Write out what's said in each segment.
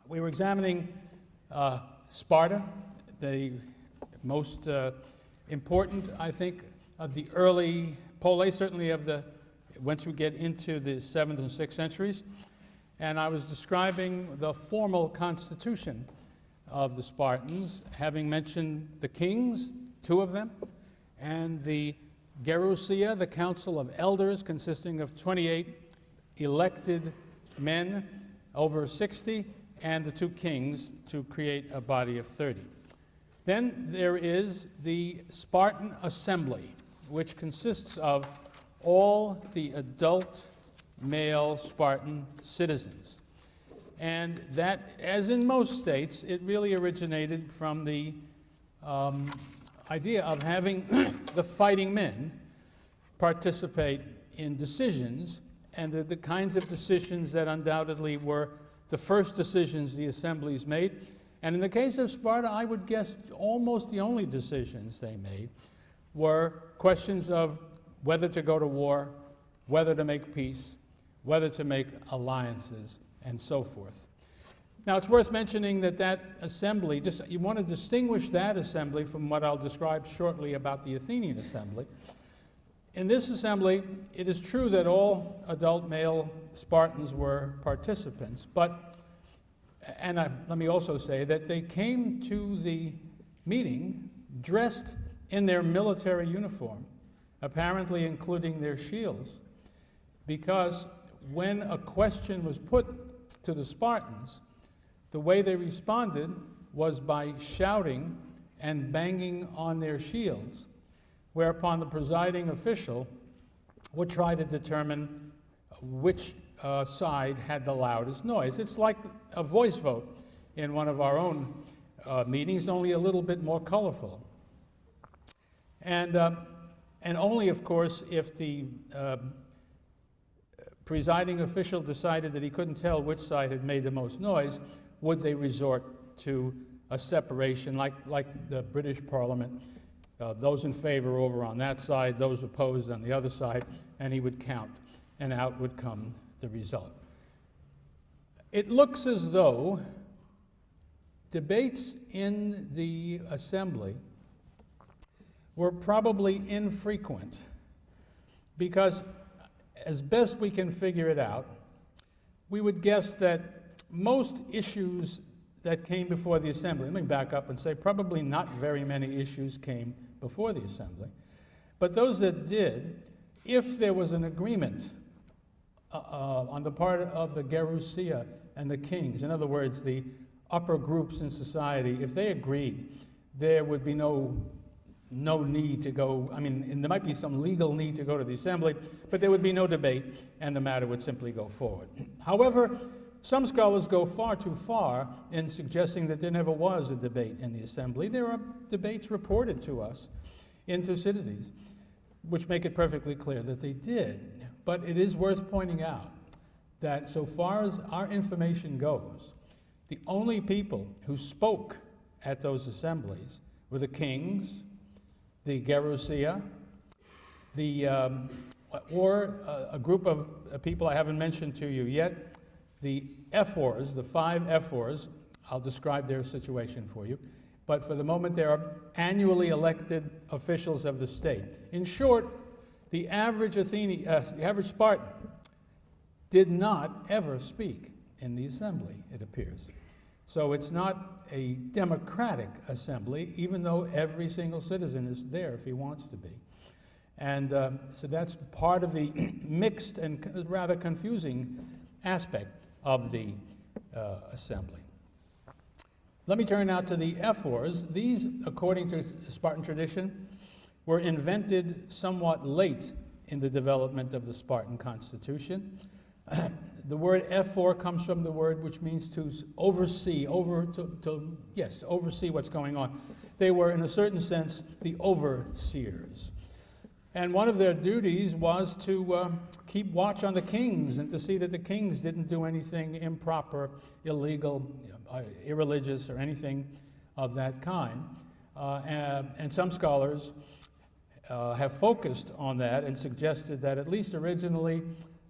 We were examining Sparta, the most important, I think, of the early polis, certainly of the, once we get into the 7th and 6th centuries. And I was describing the formal constitution of the Spartans, having mentioned the kings, 2 of them, and the Gerousia, the council of elders consisting of 28 elected men, over 60, and the 2 kings to create a body of 30. Then there is the Spartan assembly, which consists of all the adult male Spartan citizens. And that, as in most states, it really originated from the idea of having the fighting men participate in decisions, and the kinds of decisions that undoubtedly were the first decisions the assemblies made. And in the case of Sparta, I would guess almost the only decisions they made were questions of whether to go to war, whether to make peace, whether to make alliances, and so forth. Now, it's worth mentioning that that assembly, you want to distinguish that assembly from what I'll describe shortly about the Athenian assembly. In this assembly, it is true that all adult male Spartans were participants, but, and let me also say that they came to the meeting dressed in their military uniform, apparently including their shields, because when a question was put to the Spartans, the way they responded was by shouting and banging on their shields, whereupon the presiding official would try to determine which side had the loudest noise. It's like a voice vote in one of our own meetings, only a little bit more colorful. And only, of course, if the presiding official decided that he couldn't tell which side had made the most noise, would they resort to a separation, like the British Parliament. Those in favor over on that side, those opposed on the other side, and he would count, and out would come the result. It looks as though debates in the assembly were probably infrequent, because as best we can figure it out, we would guess that most issues that came before the assembly, let me back up and say probably not very many issues came before the assembly, but those that did, if there was an agreement on the part of the Gerousia and the kings, in other words, the upper groups in society, if they agreed, there would be no need to go, and there might be some legal need to go to the assembly, but there would be no debate, and the matter would simply go forward. However, some scholars go far too far in suggesting that there never was a debate in the assembly. There are debates reported to us in Thucydides, which make it perfectly clear that they did. But it is worth pointing out that so far as our information goes, the only people who spoke at those assemblies were the kings, the Gerousia, or a group of people I haven't mentioned to you yet, the ephors, the 5 ephors. I'll describe their situation for you. But for the moment, they are annually elected officials of the state. In short, the average Spartan did not ever speak in the assembly, it appears. So it's not a democratic assembly, even though every single citizen is there if he wants to be. And so that's part of the mixed and rather confusing aspect of the assembly. Let me turn now to the ephors. These, according to Spartan tradition, were invented somewhat late in the development of the Spartan constitution. The word ephor comes from the word which means to oversee, oversee what's going on. They were, in a certain sense, the overseers. And one of their duties was to keep watch on the kings and to see that the kings didn't do anything improper, illegal, irreligious, or anything of that kind. And some scholars have focused on that and suggested that at least originally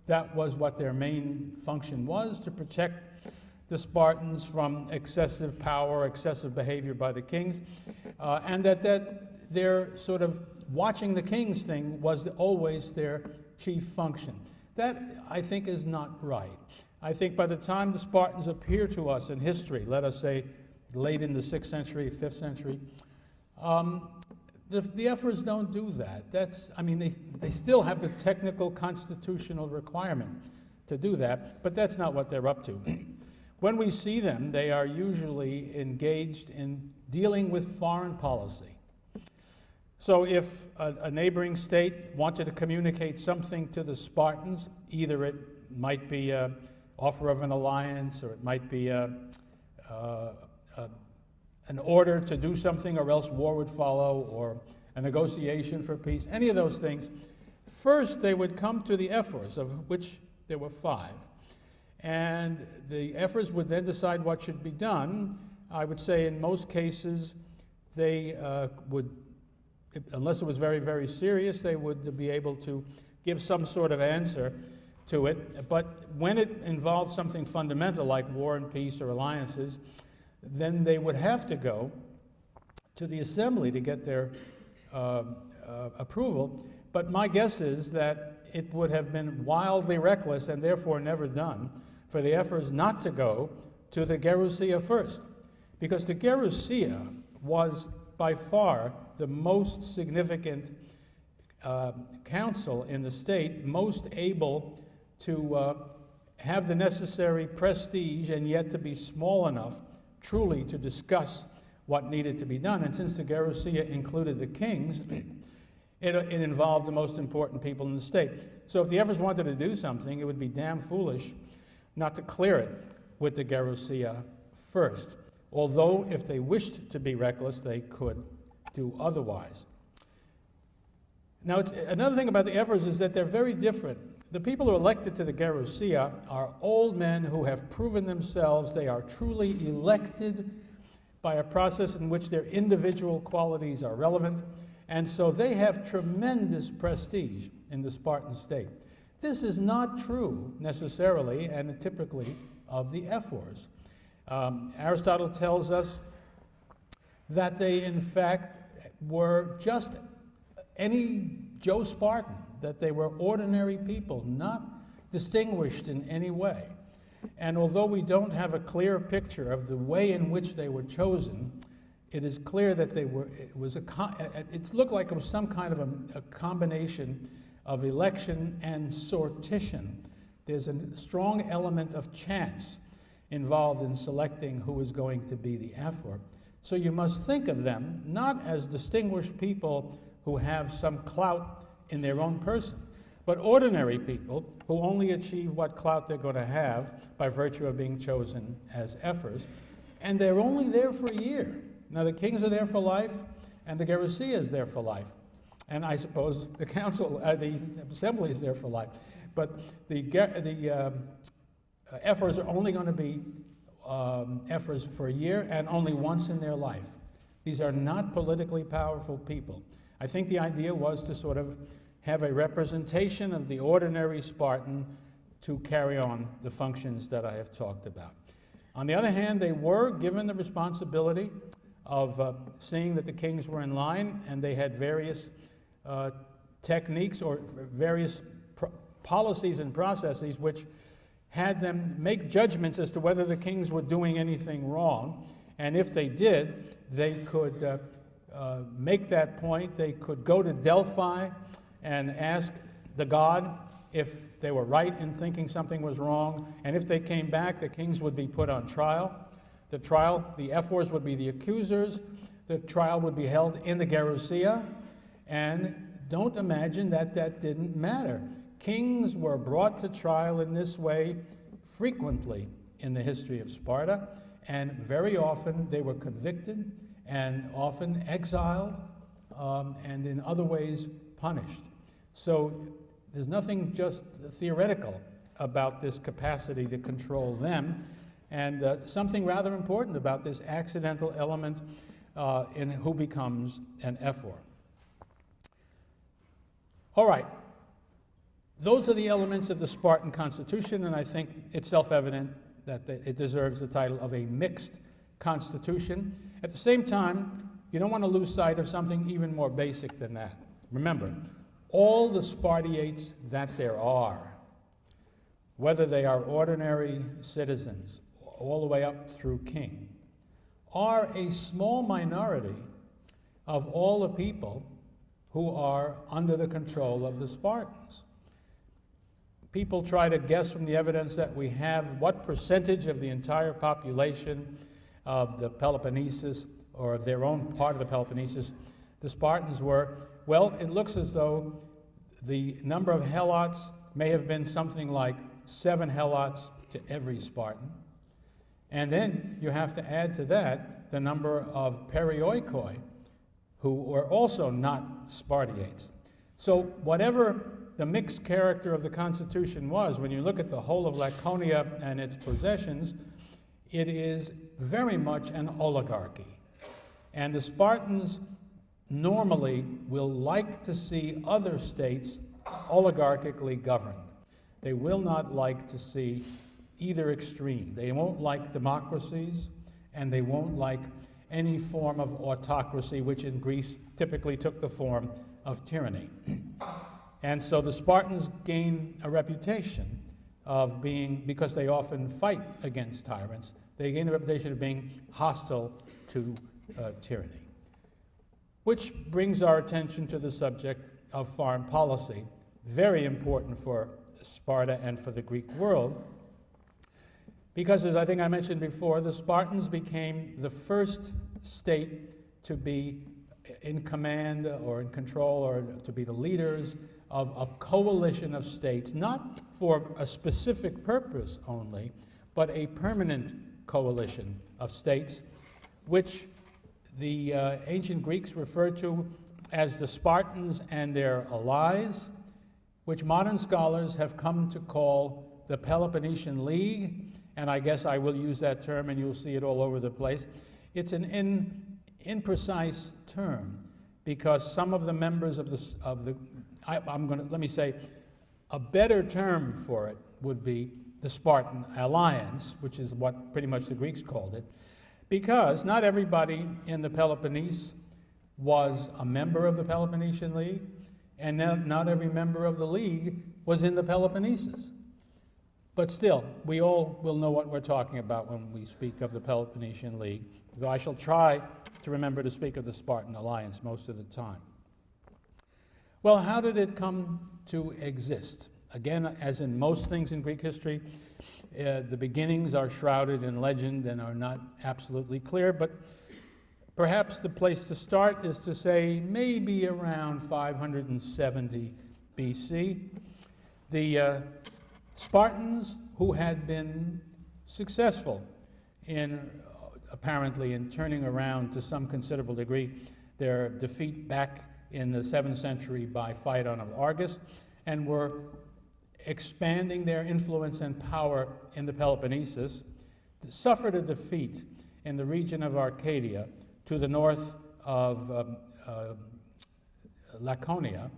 that was what their main function was, to protect the Spartans from excessive power, excessive behavior by the kings, and that their sort of watching the kings thing was always their chief function. That, I think, is not right. I think by the time the Spartans appear to us in history, let us say late in the 6th century, 5th century, the Ephors don't do that. I mean, they still have the technical constitutional requirement to do that, but that's not what they're up to. When we see them, they are usually engaged in dealing with foreign policy. So if a neighboring state wanted to communicate something to the Spartans, either it might be an offer of an alliance, or it might be an order to do something, or else war would follow, or a negotiation for peace, any of those things, first they would come to the Ephors, of which there were 5. And the Ephors would then decide what should be done. I would say in most cases they would, unless it was very, very serious, they would be able to give some sort of answer to it. But when it involved something fundamental like war and peace or alliances, then they would have to go to the assembly to get their approval. But my guess is that it would have been wildly reckless and therefore never done for the Ephors not to go to the Gerousia first, because the Gerousia was by far the most significant council in the state, most able to have the necessary prestige and yet to be small enough truly to discuss what needed to be done. And since the Gerousia included the kings, it involved the most important people in the state. So if the Ephors wanted to do something, it would be damn foolish not to clear it with the Gerousia first. Although if they wished to be reckless, they could do otherwise. Now, another thing about the Ephors is that they're very different. The people who are elected to the Gerousia are old men who have proven themselves. They are truly elected by a process in which their individual qualities are relevant, and so they have tremendous prestige in the Spartan state. This is not true necessarily and typically of the Ephors. Aristotle tells us that they in fact were just any Joe Spartan, that they were ordinary people, not distinguished in any way. And although we don't have a clear picture of the way in which they were chosen, it is clear that it looked like it was some kind of a combination of election and sortition. There's a strong element of chance involved in selecting who is going to be the Ephor. So you must think of them not as distinguished people who have some clout in their own person, but ordinary people who only achieve what clout they're going to have by virtue of being chosen as Ephors. And they're only there for a year. Now the kings are there for life, and the Gerousia is there for life. And I suppose the council, the assembly is there for life. But the Ephors are only going to be Ephors for a year and only once in their life. These are not politically powerful people. I think the idea was to sort of have a representation of the ordinary Spartan to carry on the functions that I have talked about. On the other hand, they were given the responsibility of seeing that the kings were in line, and they had various techniques or various policies and processes which had them make judgments as to whether the kings were doing anything wrong. And if they did, they could make that point. They could go to Delphi and ask the god if they were right in thinking something was wrong. And if they came back, the kings would be put on trial. The Ephors would be the accusers. The trial would be held in the Gerousia. And don't imagine that that didn't matter. Kings were brought to trial in this way frequently in the history of Sparta, and very often they were convicted and often exiled and in other ways punished. So there's nothing just theoretical about this capacity to control them, and something rather important about this accidental element in who becomes an Ephor. All right. Those are the elements of the Spartan constitution, and I think it's self-evident it deserves the title of a mixed constitution. At the same time, you don't want to lose sight of something even more basic than that. Remember, all the Spartiates that there are, whether they are ordinary citizens all the way up through king, are a small minority of all the people who are under the control of the Spartans. People try to guess from the evidence that we have what percentage of the entire population of the Peloponnesus, or of their own part of the Peloponnesus, the Spartans were. Well, it looks as though the number of helots may have been something like 7 helots to every Spartan. And then you have to add to that the number of perioikoi, who were also not Spartiates. So whatever the mixed character of the Constitution was, when you look at the whole of Laconia and its possessions, it is very much an oligarchy. And the Spartans normally will like to see other states oligarchically governed. They will not like to see either extreme. They won't like democracies, and they won't like any form of autocracy, which in Greece typically took the form of tyranny. And so the Spartans gain a reputation of being, because they often fight against tyrants, they gain the reputation of being hostile to tyranny. Which brings our attention to the subject of foreign policy, very important for Sparta and for the Greek world, because, as I think I mentioned before, the Spartans became the first state to be in command or in control or to be the leaders of a coalition of states, not for a specific purpose only, but a permanent coalition of states, which the ancient Greeks referred to as the Spartans and their allies, which modern scholars have come to call the Peloponnesian League, and I guess I will use that term and you'll see it all over the place. It's an imprecise term because some of the members let me say, a better term for it would be the Spartan Alliance, which is what pretty much the Greeks called it, because not everybody in the Peloponnese was a member of the Peloponnesian League, and not every member of the League was in the Peloponnesus. But still, we all will know what we're talking about when we speak of the Peloponnesian League, though I shall try to remember to speak of the Spartan Alliance most of the time. Well, how did it come to exist? Again, as in most things in Greek history, the beginnings are shrouded in legend and are not absolutely clear, but perhaps the place to start is to say maybe around 570 BC. The Spartans, who had been successful apparently in turning around to some considerable degree their defeat back in the 7th century by Phaedon of Argos, and were expanding their influence and power in the Peloponnesus, suffered a defeat in the region of Arcadia to the north of Laconia.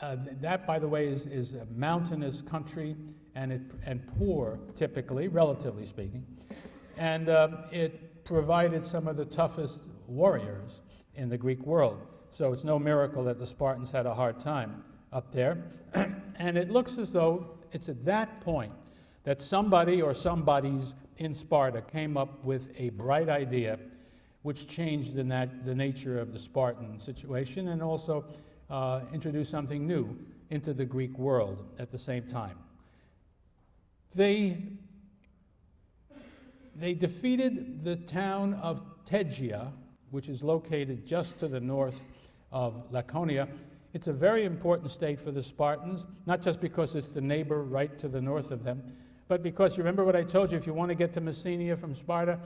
That, by the way, is a mountainous country and poor, typically, relatively speaking. And it provided some of the toughest warriors in the Greek world. So it's no miracle that the Spartans had a hard time up there. And it looks as though it's at that point that somebody or somebodies in Sparta came up with a bright idea which changed the nature of the Spartan situation and also introduced something new into the Greek world at the same time. They defeated the town of Tegea, which is located just to the north of Laconia. It's a very important state for the Spartans, not just because it's the neighbor right to the north of them, but because you remember what I told you, if you want to get to Messenia from Sparta,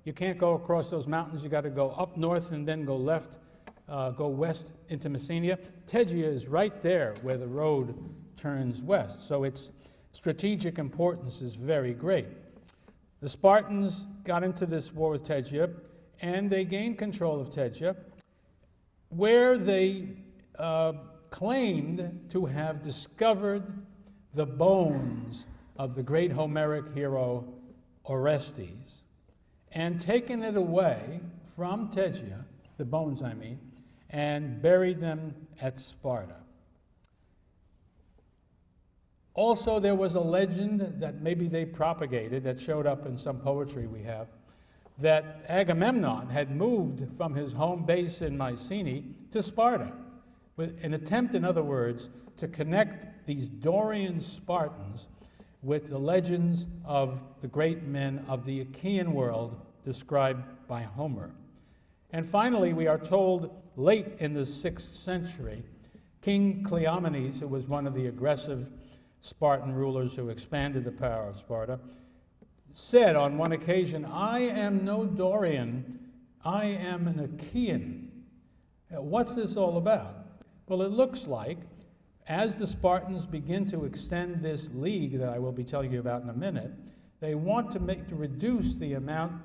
you can't go across those mountains. You got to go up north and then go west into Messenia. Tegea is right there where the road turns west, so its strategic importance is very great. The Spartans got into this war with Tegea, and they gained control of Tegea, where they claimed to have discovered the bones of the great Homeric hero Orestes and taken it away from Tegea, the bones I mean, and buried them at Sparta. Also, there was a legend that maybe they propagated that showed up in some poetry we have, that Agamemnon had moved from his home base in Mycenae to Sparta, with an attempt, in other words, to connect these Dorian Spartans with the legends of the great men of the Achaean world described by Homer. And finally, we are told late in the 6th century, King Cleomenes, who was one of the aggressive Spartan rulers who expanded the power of Sparta, said on one occasion, "I am no Dorian, I am an Achaean." What's this all about? Well, it looks like as the Spartans begin to extend this league that I will be telling you about in a minute, they want to reduce the amount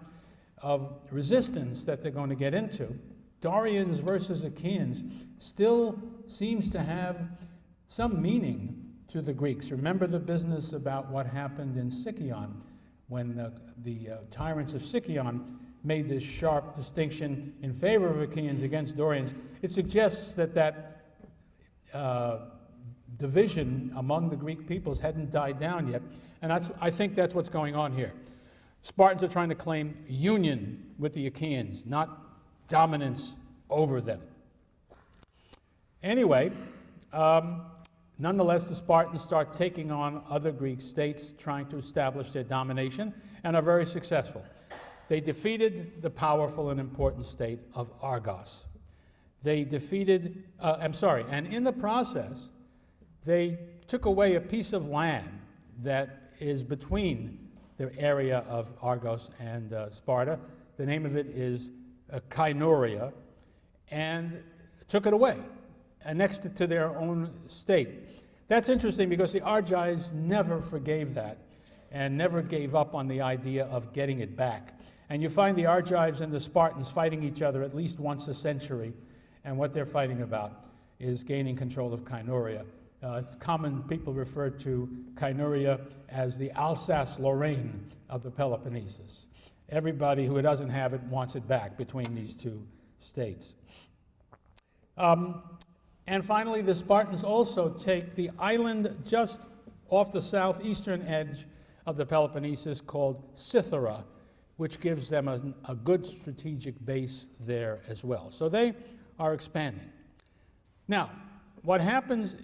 of resistance that they're going to get into. Dorians versus Achaeans still seems to have some meaning to the Greeks. Remember the business about what happened in Sicyon when the tyrants of Sicyon made this sharp distinction in favor of Achaeans against Dorians. It suggests that division among the Greek peoples hadn't died down yet, and I think that's what's going on here. Spartans are trying to claim union with the Achaeans, not dominance over them. Anyway, nonetheless, the Spartans start taking on other Greek states, trying to establish their domination, and are very successful. They defeated the powerful and important state of Argos. They defeated, and in the process, they took away a piece of land that is between the area of Argos and Sparta. The name of it is Kynoria, and took it away, annexed it to their own state. That's interesting because the Argives never forgave that and never gave up on the idea of getting it back. And you find the Argives and the Spartans fighting each other at least once a century, and what they're fighting about is gaining control of Kynoria. It's common, people refer to Kynoria as the Alsace-Lorraine of the Peloponnesus. Everybody who doesn't have it wants it back between these two states. And finally, the Spartans also take the island just off the southeastern edge of the Peloponnesus called Cythera, which gives them a good strategic base there as well. So they are expanding. Now, what happens,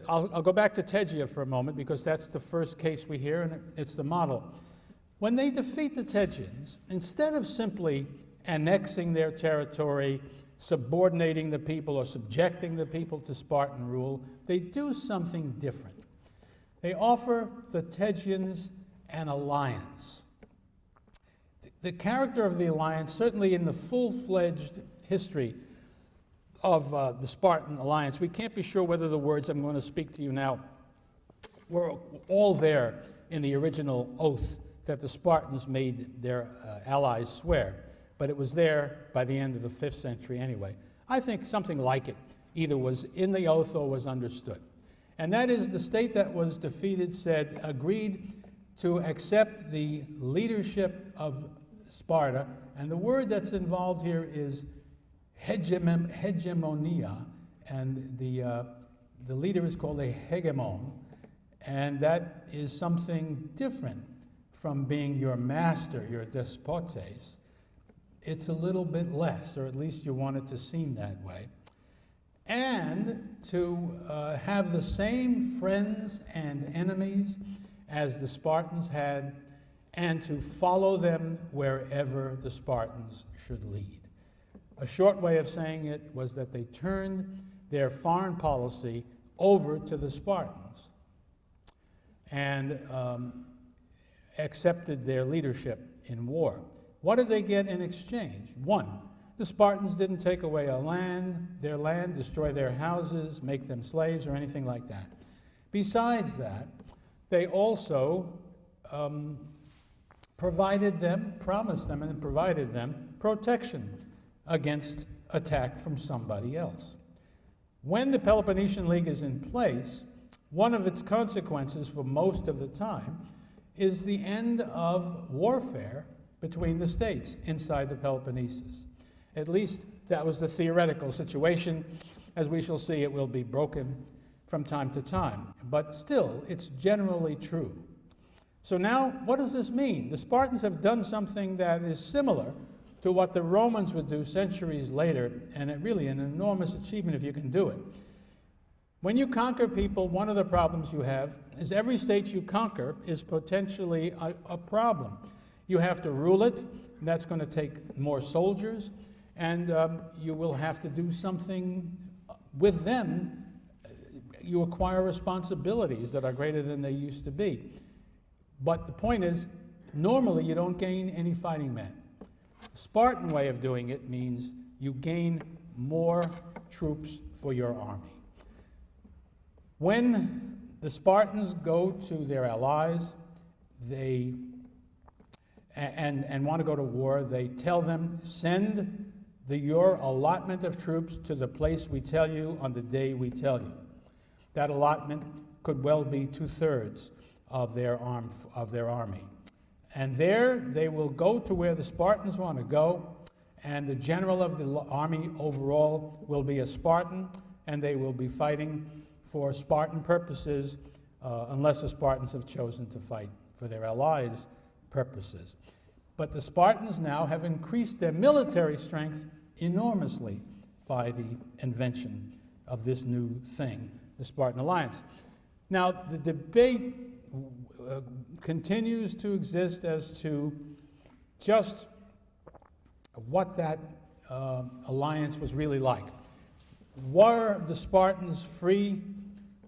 I'll go back to Tegea for a moment because that's the first case we hear and it's the model. When they defeat the Tegeans, instead of simply annexing their territory, subordinating the people or subjecting the people to Spartan rule, they do something different. They offer the Tegeans an alliance. The character of the alliance, certainly in the full-fledged history of the Spartan alliance, we can't be sure whether the words I'm going to speak to you now were all there in the original oath that the Spartans made their allies swear, but it was there by the end of the 5th century anyway. I think something like it either was in the oath or was understood. And that is the state that was defeated agreed to accept the leadership of Sparta, and the word that's involved here is hegemonia, and the leader is called a hegemon, and that is something different from being your master, your despotes. It's a little bit less, or at least you want it to seem that way. And to have the same friends and enemies as the Spartans had, and to follow them wherever the Spartans should lead. A short way of saying it was that they turned their foreign policy over to the Spartans and accepted their leadership in war. What did they get in exchange? One, the Spartans didn't take away their land, destroy their houses, make them slaves, or anything like that. Besides that, they also promised them and provided them protection against attack from somebody else. When the Peloponnesian League is in place, one of its consequences for most of the time is the end of warfare between the states inside the Peloponnesus. At least that was the theoretical situation. As we shall see, it will be broken from time to time. But still, it's generally true. So now, what does this mean? The Spartans have done something that is similar to what the Romans would do centuries later, and it really an enormous achievement if you can do it. When you conquer people, one of the problems you have is every state you conquer is potentially a problem. You have to rule it, and that's going to take more soldiers, and you will have to do something with them. You acquire responsibilities that are greater than they used to be. But the point is, normally you don't gain any fighting men. The Spartan way of doing it means you gain more troops for your army. When the Spartans go to their allies, and want to go to war, they tell them, send your allotment of troops to the place we tell you on the day we tell you. That allotment could well be 2/3 of their army. And there they will go to where the Spartans want to go, and the general of the army overall will be a Spartan, and they will be fighting for Spartan purposes, unless the Spartans have chosen to fight for their allies' purposes. But the Spartans now have increased their military strength enormously by the invention of this new thing, the Spartan alliance. Now, the debate continues to exist as to just what that alliance was really like. Were the Spartans free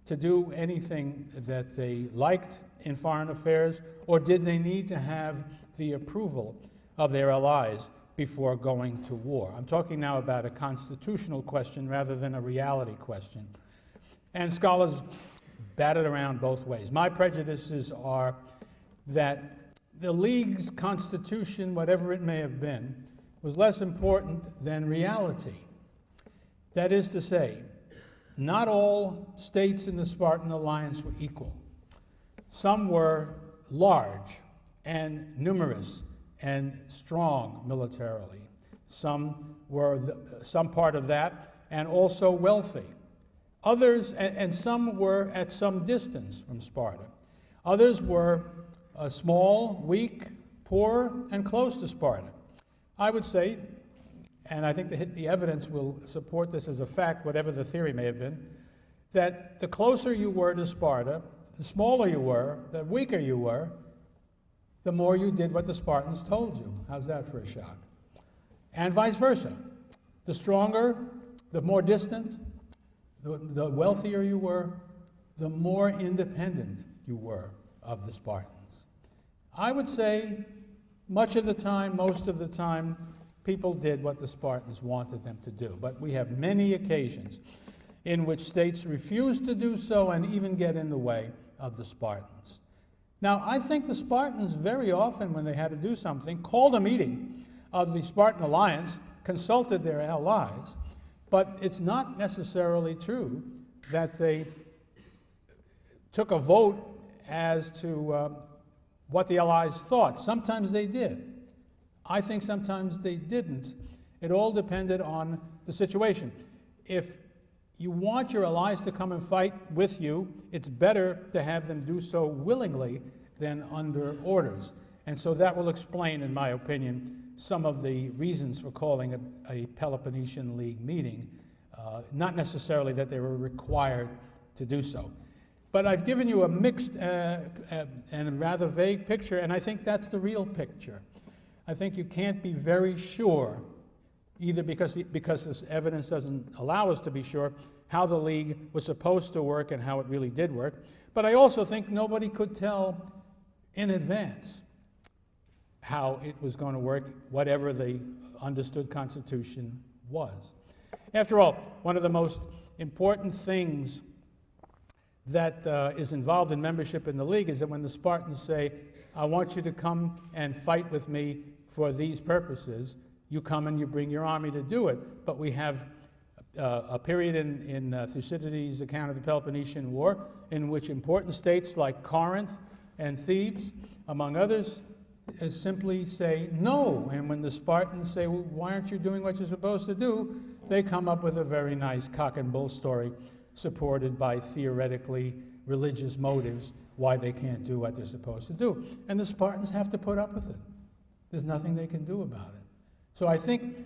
to do anything that they liked in foreign affairs, or did they need to have the approval of their allies before going to war? I'm talking now about a constitutional question rather than a reality question. And scholars bat it around both ways. My prejudices are that the League's constitution, whatever it may have been, was less important than reality. That is to say, not all states in the Spartan alliance were equal. Some were large and numerous and strong militarily. Some were some part of that and also wealthy. Others, and some were at some distance from Sparta. Others were small, weak, poor, and close to Sparta. I would say, and I think the evidence will support this as a fact, whatever the theory may have been, that the closer you were to Sparta, the smaller you were, the weaker you were, the more you did what the Spartans told you. How's that for a shock? And vice versa. The stronger, the more distant, the wealthier you were, the more independent you were of the Spartans. I would say much of the time, most of the time, people did what the Spartans wanted them to do. But we have many occasions in which states refused to do so and even get in the way of the Spartans. Now, I think the Spartans very often, when they had to do something, called a meeting of the Spartan alliance, consulted their allies, but it's not necessarily true that they took a vote as to what the allies thought. Sometimes they did. I think sometimes they didn't. It all depended on the situation. If you want your allies to come and fight with you, it's better to have them do so willingly than under orders. And so that will explain, in my opinion, some of the reasons for calling a Peloponnesian League meeting, not necessarily that they were required to do so. But I've given you a mixed and rather vague picture, and I think that's the real picture. I think you can't be very sure, either because this evidence doesn't allow us to be sure how the League was supposed to work and how it really did work, but I also think nobody could tell in advance how it was going to work, whatever the understood Constitution was. After all, one of the most important things that is involved in membership in the League is that when the Spartans say, I want you to come and fight with me for these purposes, you come and you bring your army to do it. But we have a period in Thucydides' account of the Peloponnesian War in which important states like Corinth, and Thebes, among others, simply say no. And when the Spartans say, well, why aren't you doing what you're supposed to do? They come up with a very nice cock and bull story supported by theoretically religious motives why they can't do what they're supposed to do. And the Spartans have to put up with it. There's nothing they can do about it. So I think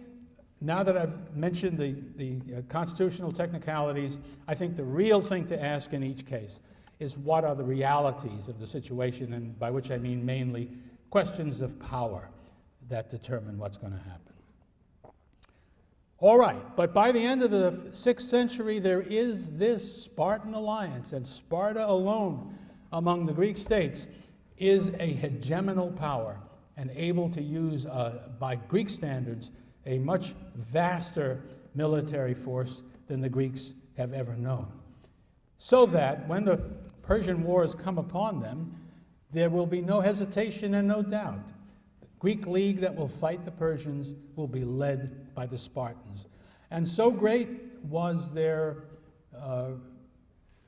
now that I've mentioned the constitutional technicalities, I think the real thing to ask in each case is what are the realities of the situation, and by which I mean mainly questions of power that determine what's going to happen. All right, but by the end of the 6th century, there is this Spartan alliance, and Sparta alone among the Greek states is a hegemonal power and able to use, by Greek standards, a much vaster military force than the Greeks have ever known. So that when the Persian wars come upon them, there will be no hesitation and no doubt. The Greek league that will fight the Persians will be led by the Spartans. And so great was their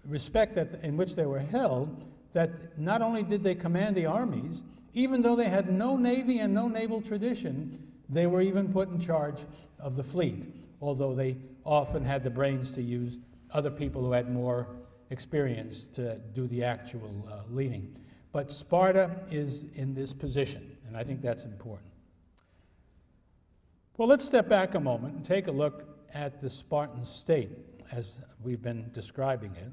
respect in which they were held that not only did they command the armies, even though they had no navy and no naval tradition, they were even put in charge of the fleet, although they often had the brains to use other people who had more experience to do the actual leading. But Sparta is in this position, and I think that's important. Well, let's step back a moment and take a look at the Spartan state as we've been describing it,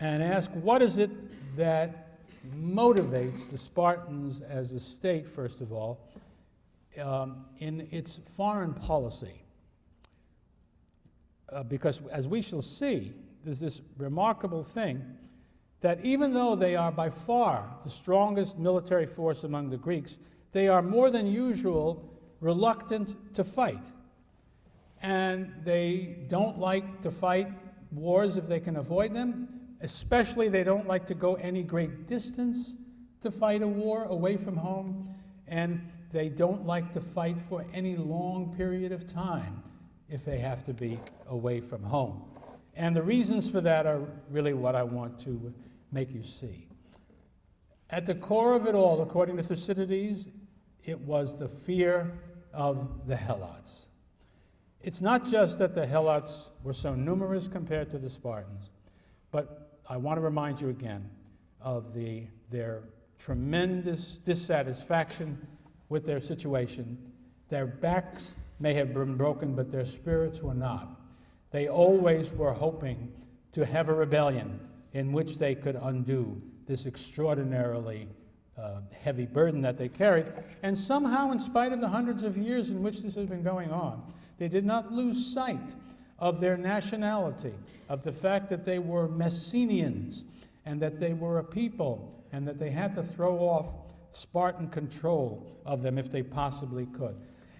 and ask what is it that motivates the Spartans as a state, first of all, in its foreign policy. Because as we shall see, there's this remarkable thing that even though they are by far the strongest military force among the Greeks, they are more than usual reluctant to fight. And they don't like to fight wars if they can avoid them. Especially, they don't like to go any great distance to fight a war away from home. And they don't like to fight for any long period of time if they have to be away from home. And the reasons for that are really what I want to make you see. At the core of it all, according to Thucydides, it was the fear of the Helots. It's not just that the Helots were so numerous compared to the Spartans, but I want to remind you again of their tremendous dissatisfaction with their situation. Their backs may have been broken, but their spirits were not. They always were hoping to have a rebellion in which they could undo this extraordinarily heavy burden that they carried. And somehow, in spite of the hundreds of years in which this has been going on, they did not lose sight of their nationality, of the fact that they were Messenians, and that they were a people, and that they had to throw off Spartan control of them if they possibly could.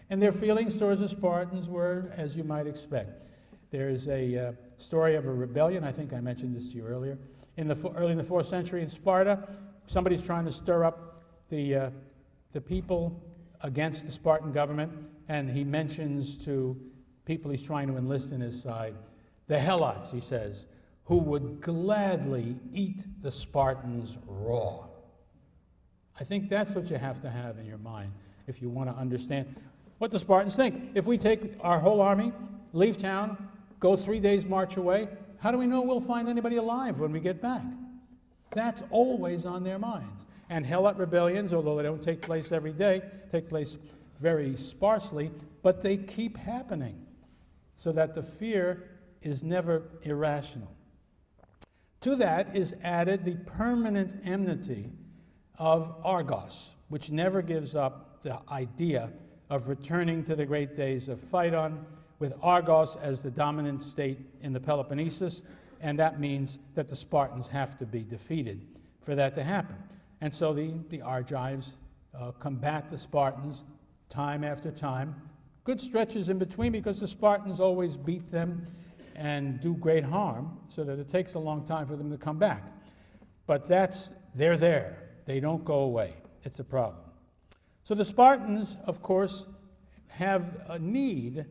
And their feelings towards the Spartans were, as you might expect. There is a story of a rebellion, I think I mentioned this to you earlier, early in the 4th century in Sparta. Somebody's trying to stir up the people against the Spartan government, and he mentions to people he's trying to enlist in his side, the Helots, he says, who would gladly eat the Spartans raw. I think that's what you have to have in your mind if you want to understand what the Spartans think. If we take our whole army, leave town, go 3 days march away, how do we know we'll find anybody alive when we get back? That's always on their minds. And Helot rebellions, although they don't take place every day, take place very sparsely, but they keep happening, so that the fear is never irrational. To that is added the permanent enmity of Argos, which never gives up the idea of returning to the great days of Phaedon, with Argos as the dominant state in the Peloponnesus, and that means that the Spartans have to be defeated for that to happen. And so the Argives combat the Spartans time after time. Good stretches in between because the Spartans always beat them and do great harm, so that it takes a long time for them to come back. But they're there. They don't go away. It's a problem. So the Spartans, of course, have a need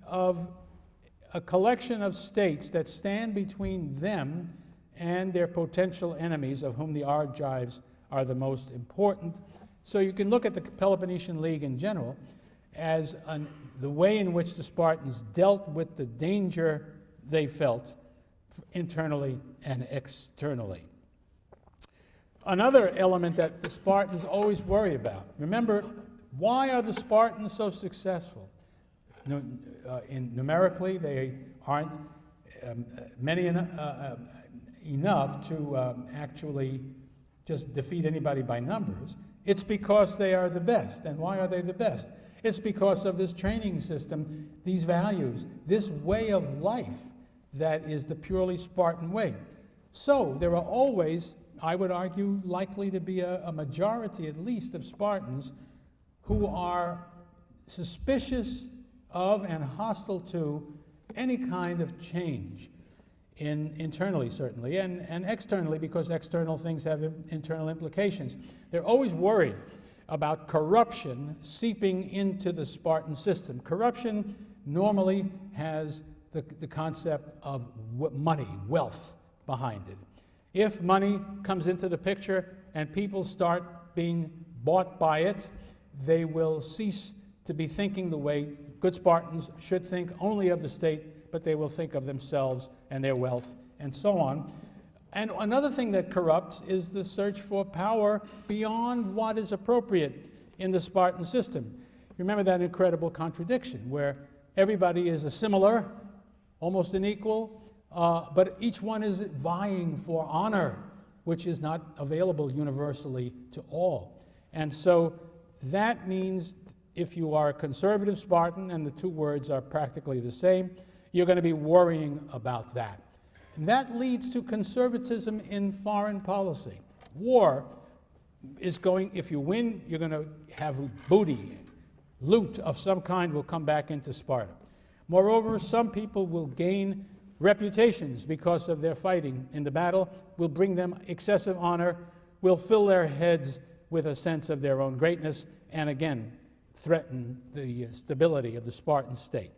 of a collection of states that stand between them and their potential enemies, of whom the Argives are the most important. So you can look at the Peloponnesian League in general as the way in which the Spartans dealt with the danger they felt internally and externally. Another element that the Spartans always worry about. Remember, why are the Spartans so successful? Numerically, they aren't many enough to actually just defeat anybody by numbers. It's because they are the best. And why are they the best? It's because of this training system, these values, this way of life that is the purely Spartan way. So there are always, I would argue, likely to be a majority at least of Spartans who are suspicious of and hostile to any kind of change, internally certainly, and externally, because external things have internal implications. They're always worried about corruption seeping into the Spartan system. Corruption normally has the concept of money, wealth behind it. If money comes into the picture and people start being bought by it, they will cease to be thinking the way good Spartans should think only of the state, but they will think of themselves and their wealth and so on. And another thing that corrupts is the search for power beyond what is appropriate in the Spartan system. Remember that incredible contradiction where everybody is a similar, almost an equal, but each one is vying for honor, which is not available universally to all. And so that means if you are a conservative Spartan, and the two words are practically the same, you're going to be worrying about that. And that leads to conservatism in foreign policy. War is going, if you win, you're going to have booty, loot of some kind will come back into Sparta. Moreover, some people will gain reputations because of their fighting in the battle, will bring them excessive honor, will fill their heads with a sense of their own greatness, and again, threaten the stability of the Spartan state.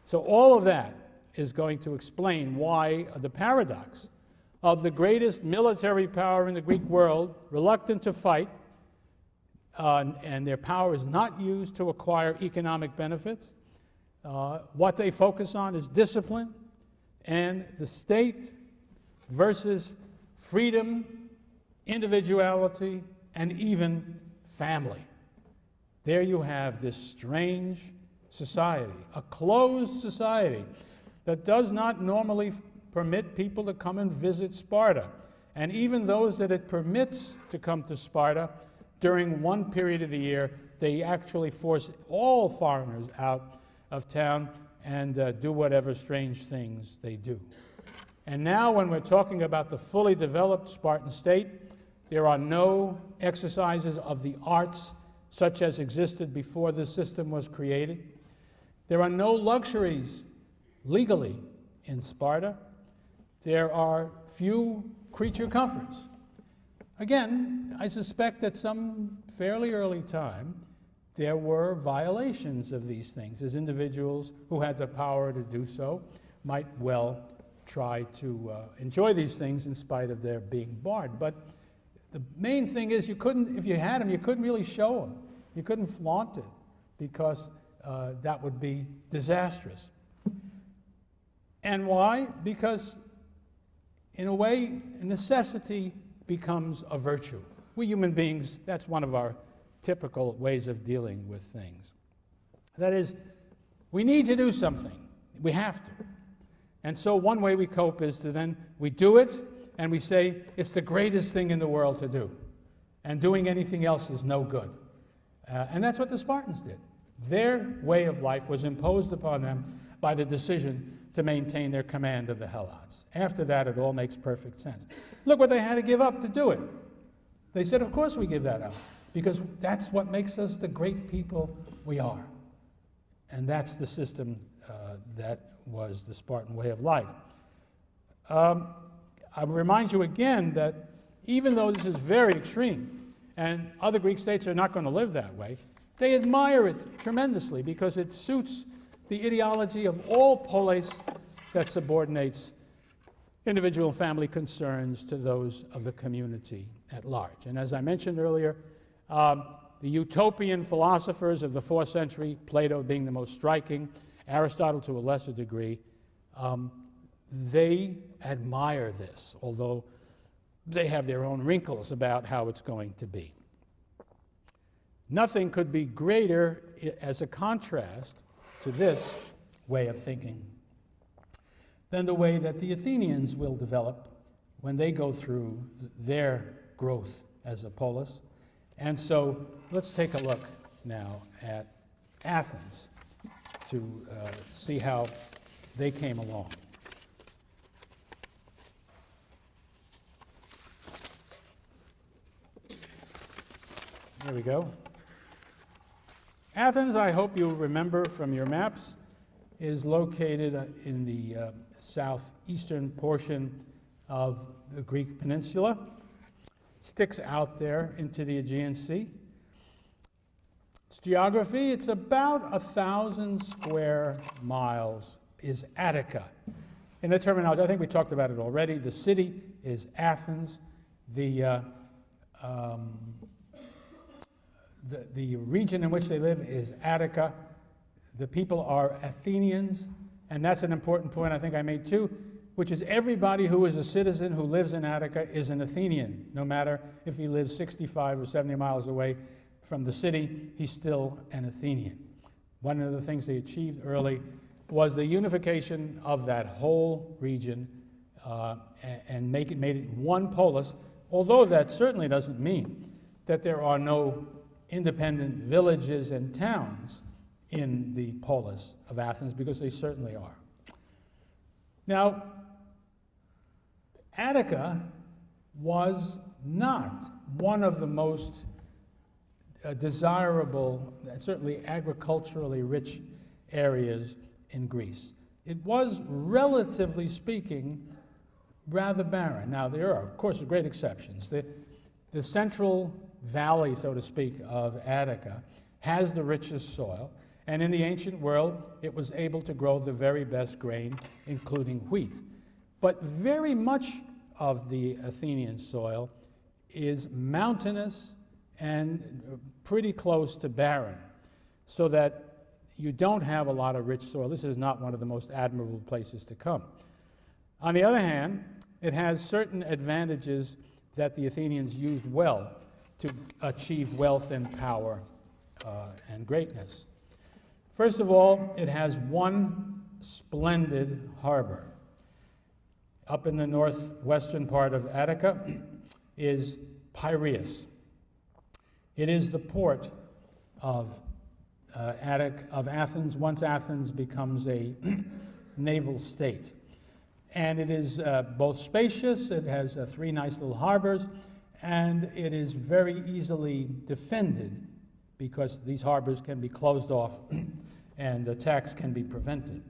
So all of that is going to explain why the paradox of the greatest military power in the Greek world, reluctant to fight, and their power is not used to acquire economic benefits. What they focus on is discipline, and the state versus freedom, individuality, and even family. There you have this strange society, a closed society that does not normally permit people to come and visit Sparta. And even those that it permits to come to Sparta, during one period of the year, they actually force all foreigners out of town and do whatever strange things they do. And now when we're talking about the fully developed Spartan state, there are no exercises of the arts such as existed before the system was created. There are no luxuries legally in Sparta. There are few creature comforts. Again, I suspect at some fairly early time, there were violations of these things, as individuals who had the power to do so might well try to enjoy these things in spite of their being barred. But the main thing is you couldn't, if you had them, you couldn't really show them. You couldn't flaunt it because that would be disastrous. And why? Because in a way, necessity becomes a virtue. We human beings, that's one of our typical ways of dealing with things. That is, we need to do something. We have to. And so one way we cope is to then, we do it, and we say, it's the greatest thing in the world to do. And doing anything else is no good. And that's what the Spartans did. Their way of life was imposed upon them by the decision to maintain their command of the Helots. After that, it all makes perfect sense. Look what they had to give up to do it. They said, of course we give that up, because that's what makes us the great people we are. And that's the system that was the Spartan way of life. I remind you again that even though this is very extreme, and other Greek states are not going to live that way, they admire it tremendously because it suits the ideology of all polis that subordinates individual and family concerns to those of the community at large. And as I mentioned earlier, the utopian philosophers of the 4th century, Plato being the most striking, Aristotle to a lesser degree, they admire this, although they have their own wrinkles about how it's going to be. Nothing could be greater as a contrast to this way of thinking than the way that the Athenians will develop when they go through their growth as a polis. And so let's take a look now at Athens to see how they came along. There we go. Athens, I hope you'll remember from your maps, is located in the southeastern portion of the Greek peninsula. Sticks out there into the Aegean Sea. Its geography, it's about 1,000 square miles is Attica. In the terminology, I think we talked about it already. The city is Athens. The region in which they live is Attica. The people are Athenians, and that's an important point I think I made too, which is everybody who is a citizen who lives in Attica is an Athenian. No matter if he lives 65 or 70 miles away from the city, he's still an Athenian. One of the things they achieved early was the unification of that whole region and made it one polis, although that certainly doesn't mean that there are no independent villages and towns in the polis of Athens, because they certainly are. Now, Attica was not one of the most desirable, certainly agriculturally rich areas in Greece. It was, relatively speaking, rather barren. Now, there are, of course, great exceptions. The central valley, so to speak, of Attica has the richest soil, and in the ancient world, it was able to grow the very best grain, including wheat. But very much of the Athenian soil is mountainous and pretty close to barren, so that you don't have a lot of rich soil. This is not one of the most admirable places to come. On the other hand, it has certain advantages that the Athenians used well to achieve wealth and power and greatness. First of all, it has one splendid harbor. Up in the northwestern part of Attica is Piraeus. It is the port of Athens once Athens becomes a naval state. And it is both spacious, it has 3 nice little harbors, and it is very easily defended because these harbors can be closed off and attacks can be prevented.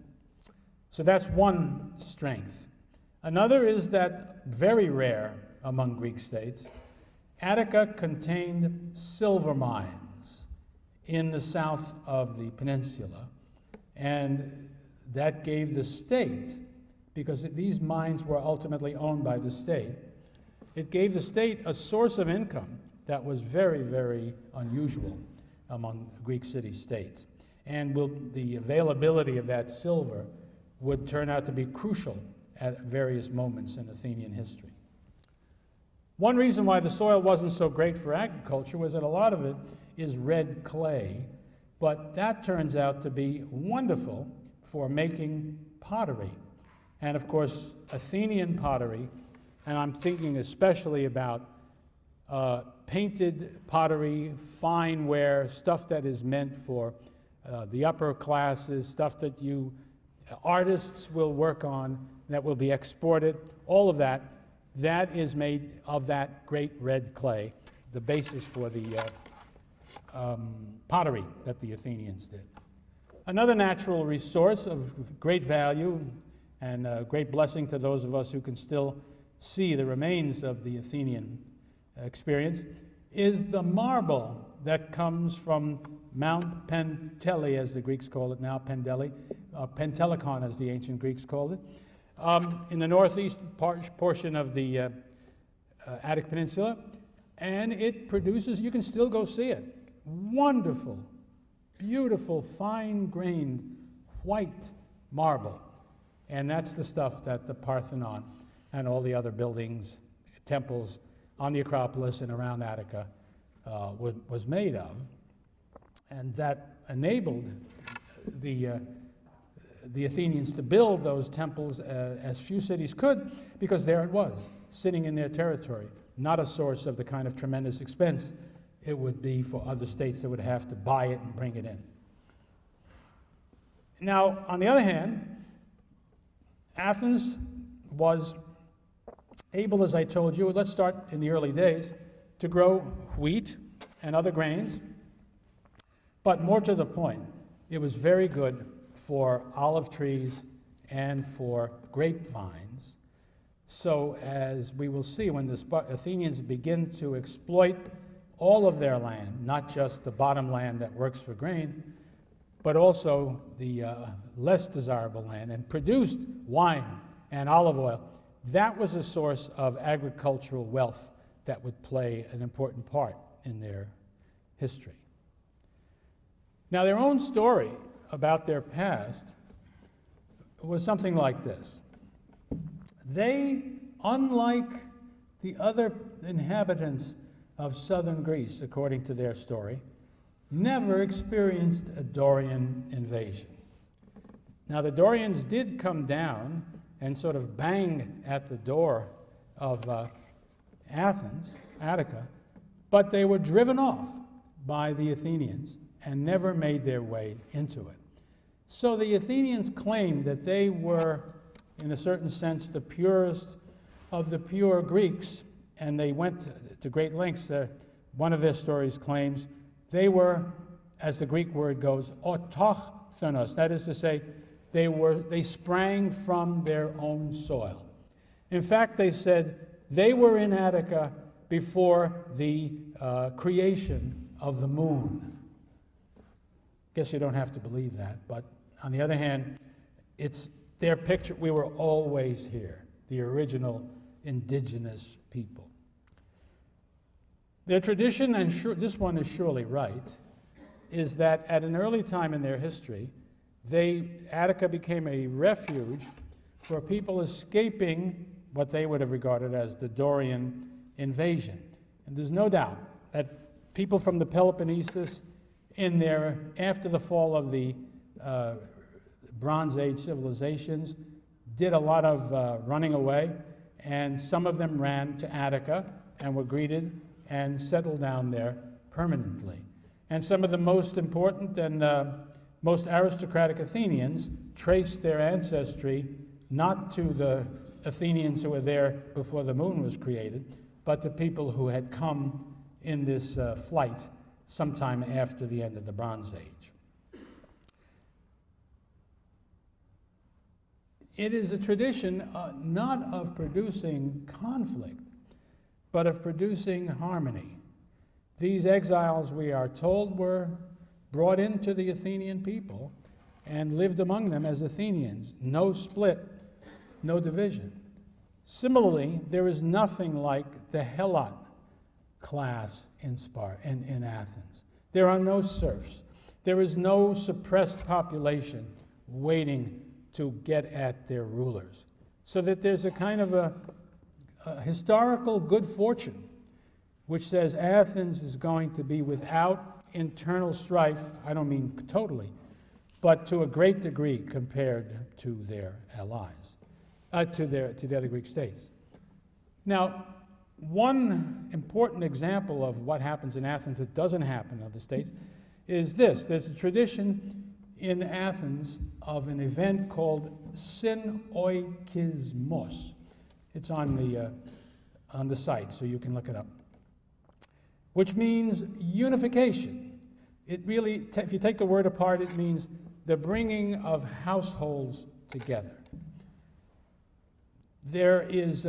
So that's one strength. Another is that, very rare among Greek states, Attica contained silver mines in the south of the peninsula, and that gave the state, because these mines were ultimately owned by the state, it gave the state a source of income that was very, very unusual among Greek city-states. And the availability of that silver would turn out to be crucial at various moments in Athenian history. One reason why the soil wasn't so great for agriculture was that a lot of it is red clay, but that turns out to be wonderful for making pottery. And of course, Athenian pottery, and I'm thinking especially about painted pottery, fine ware, stuff that is meant for the upper classes, stuff that artists will work on, that will be exported, all of that, that is made of that great red clay, the basis for the pottery that the Athenians did. Another natural resource of great value and great blessing to those of us who can still see the remains of the Athenian experience is the marble that comes from Mount Penteli, as the Greeks call it now, Pentelikon, as the ancient Greeks called it. in the northeast portion of the Attic Peninsula, and it produces, you can still go see it, wonderful, beautiful, fine-grained white marble. And that's the stuff that the Parthenon and all the other buildings, temples on the Acropolis and around Attica was made of. And that enabled the Athenians to build those temples as few cities could, because there it was, sitting in their territory, not a source of the kind of tremendous expense it would be for other states that would have to buy it and bring it in. Now, on the other hand, Athens was able, as I told you, let's start in the early days, to grow wheat and other grains, but more to the point, it was very good for olive trees and for grapevines. So as we will see, when the Athenians begin to exploit all of their land, not just the bottom land that works for grain, but also the less desirable land, and produced wine and olive oil, that was a source of agricultural wealth that would play an important part in their history. Now, their own story about their past was something like this. They, unlike the other inhabitants of southern Greece, according to their story, never experienced a Dorian invasion. Now, the Dorians did come down and sort of bang at the door of Athens, Attica, but they were driven off by the Athenians and never made their way into it. So the Athenians claimed that they were, in a certain sense, the purest of the pure Greeks, and they went to great lengths. One of their stories claims they were, as the Greek word goes, autochthonos, that is to say, they sprang from their own soil. In fact, they said they were in Attica before the creation of the moon. Guess you don't have to believe that, but on the other hand, it's their picture. We were always here, the original indigenous people. Their tradition, and this one is surely right, is that at an early time in their history, Attica became a refuge for people escaping what they would have regarded as the Dorian invasion. And there's no doubt that people from the Peloponnesus, after the fall of the Bronze Age civilizations, did a lot of running away, and some of them ran to Attica and were greeted and settled down there permanently. And some of the most important and most aristocratic Athenians traced their ancestry not to the Athenians who were there before the moon was created, but to people who had come in this flight sometime after the end of the Bronze Age. It is a tradition not of producing conflict, but of producing harmony. These exiles, we are told, were brought into the Athenian people and lived among them as Athenians. No split, no division. Similarly, there is nothing like the Helot class in Athens. There are no serfs. There is no suppressed population waiting to get at their rulers. So that there's a kind of a historical good fortune which says Athens is going to be without internal strife. I don't mean totally, but to a great degree compared to their allies, to the other Greek states. Now, one important example of what happens in Athens that doesn't happen in other states is this. There's a tradition in Athens of an event called synoikismos. It's on the site, so you can look it up, which means unification. It really, if you take the word apart, it means the bringing of households together. There is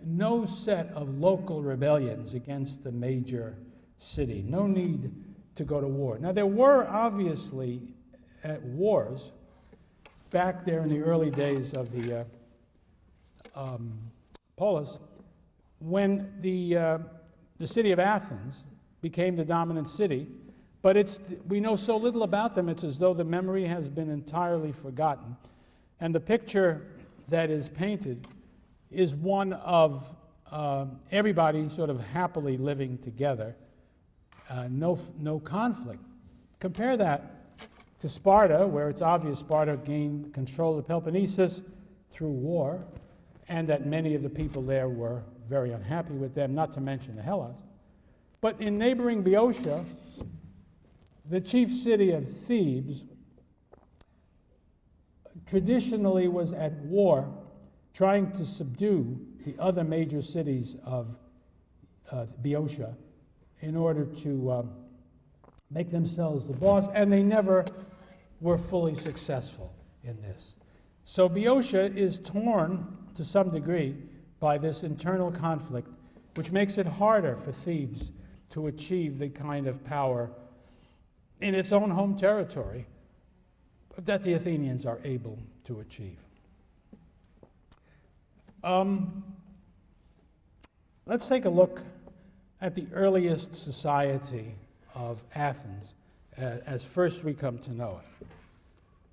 no set of local rebellions against the major city, no need to go to war. Now, there were obviously wars back there in the early days of the polis, when the city of Athens became the dominant city, but we know so little about them, it's as though the memory has been entirely forgotten. And the picture that is painted is one of everybody sort of happily living together, no conflict. Compare that to Sparta, where it's obvious Sparta gained control of Peloponnesus through war, and that many of the people there were very unhappy with them, not to mention the Hellas. But in neighboring Boeotia, the chief city of Thebes traditionally was at war, trying to subdue the other major cities of Boeotia in order to make themselves the boss, and they never were fully successful in this. So Boeotia is torn to some degree by this internal conflict, which makes it harder for Thebes to achieve the kind of power in its own home territory that the Athenians are able to achieve. Let's take a look at the earliest society of Athens as first we come to know it.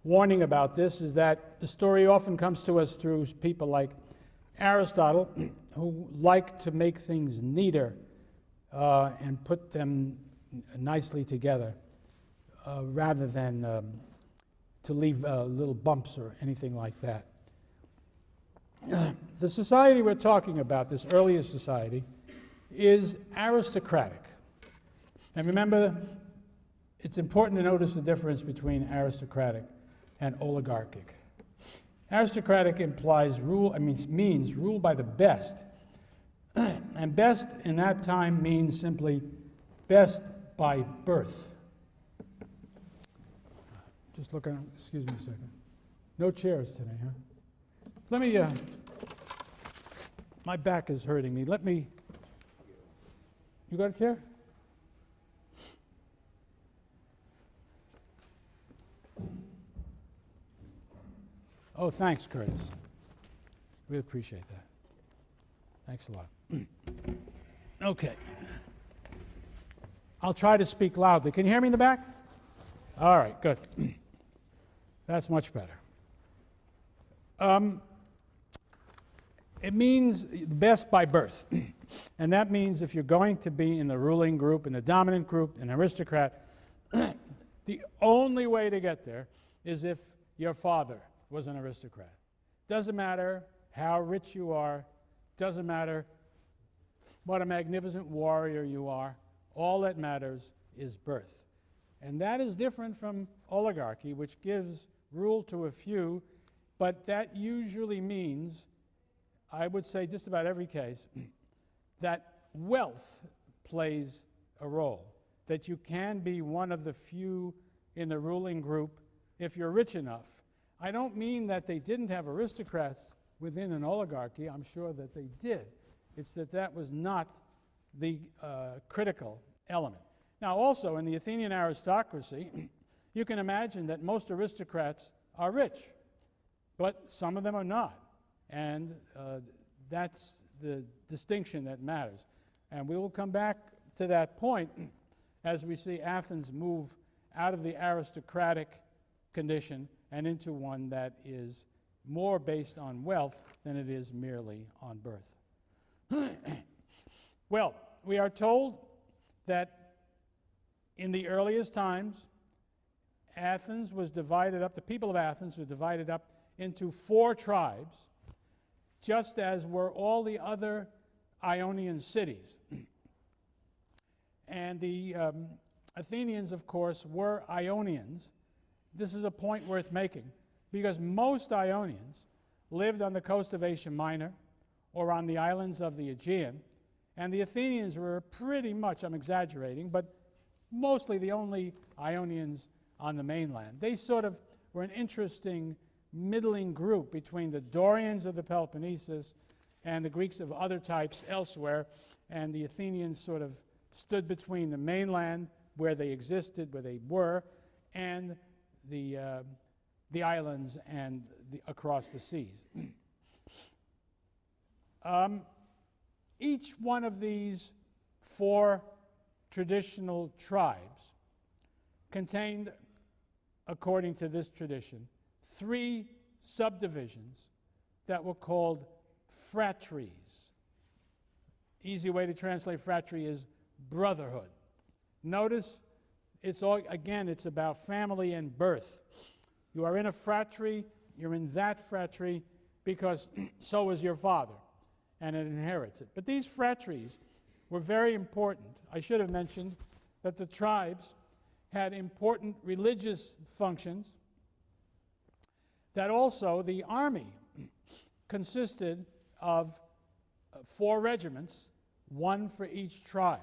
Warning about this is that the story often comes to us through people like Aristotle, who like to make things neater and put them nicely together, rather than to leave little bumps or anything like that. The society we're talking about, this earliest society, is aristocratic. And remember, it's important to notice the difference between aristocratic and oligarchic. Aristocratic implies means rule by the best. And best in that time means simply best by birth. Just look around, excuse me a second. No chairs today, huh? Let me, my back is hurting me. You got a chair? Oh, thanks, Curtis. Really appreciate that. Thanks a lot. Okay. I'll try to speak loudly. Can you hear me in the back? All right, good. That's much better. It means best by birth. And that means if you're going to be in the ruling group, in the dominant group, an aristocrat, the only way to get there is if your father was an aristocrat. Doesn't matter how rich you are, doesn't matter what a magnificent warrior you are, all that matters is birth. And that is different from oligarchy, which gives rule to a few, but that usually means, I would say just about every case, that wealth plays a role, that you can be one of the few in the ruling group if you're rich enough. I don't mean that they didn't have aristocrats within an oligarchy. I'm sure that they did. It's that that was not the critical element. Now, also, in the Athenian aristocracy, you can imagine that most aristocrats are rich, but some of them are not. And that's the distinction that matters. And we will come back to that point as we see Athens move out of the aristocratic condition and into one that is more based on wealth than it is merely on birth. Well, we are told that in the earliest times, Athens was divided up, the people of Athens were divided up into 4 tribes, just as were all the other Ionian cities. And the Athenians, of course, were Ionians. This is a point worth making, because most Ionians lived on the coast of Asia Minor or on the islands of the Aegean, and the Athenians were pretty much, I'm exaggerating, but mostly the only Ionians on the mainland. They sort of were an interesting middling group between the Dorians of the Peloponnesus and the Greeks of other types elsewhere, and the Athenians sort of stood between the mainland, where they existed, where they were, and the islands and across the seas. Each one of these 4 traditional tribes contained, according to this tradition, 3 subdivisions that were called phratries. Easy way to translate phratry is brotherhood. Notice, it's about family and birth. You are in a phratry, you're in that phratry because so is your father, and it inherits it. But these phratries were very important. I should have mentioned that the tribes had important religious functions, that also the army consisted of 4 regiments, 1 for each tribe.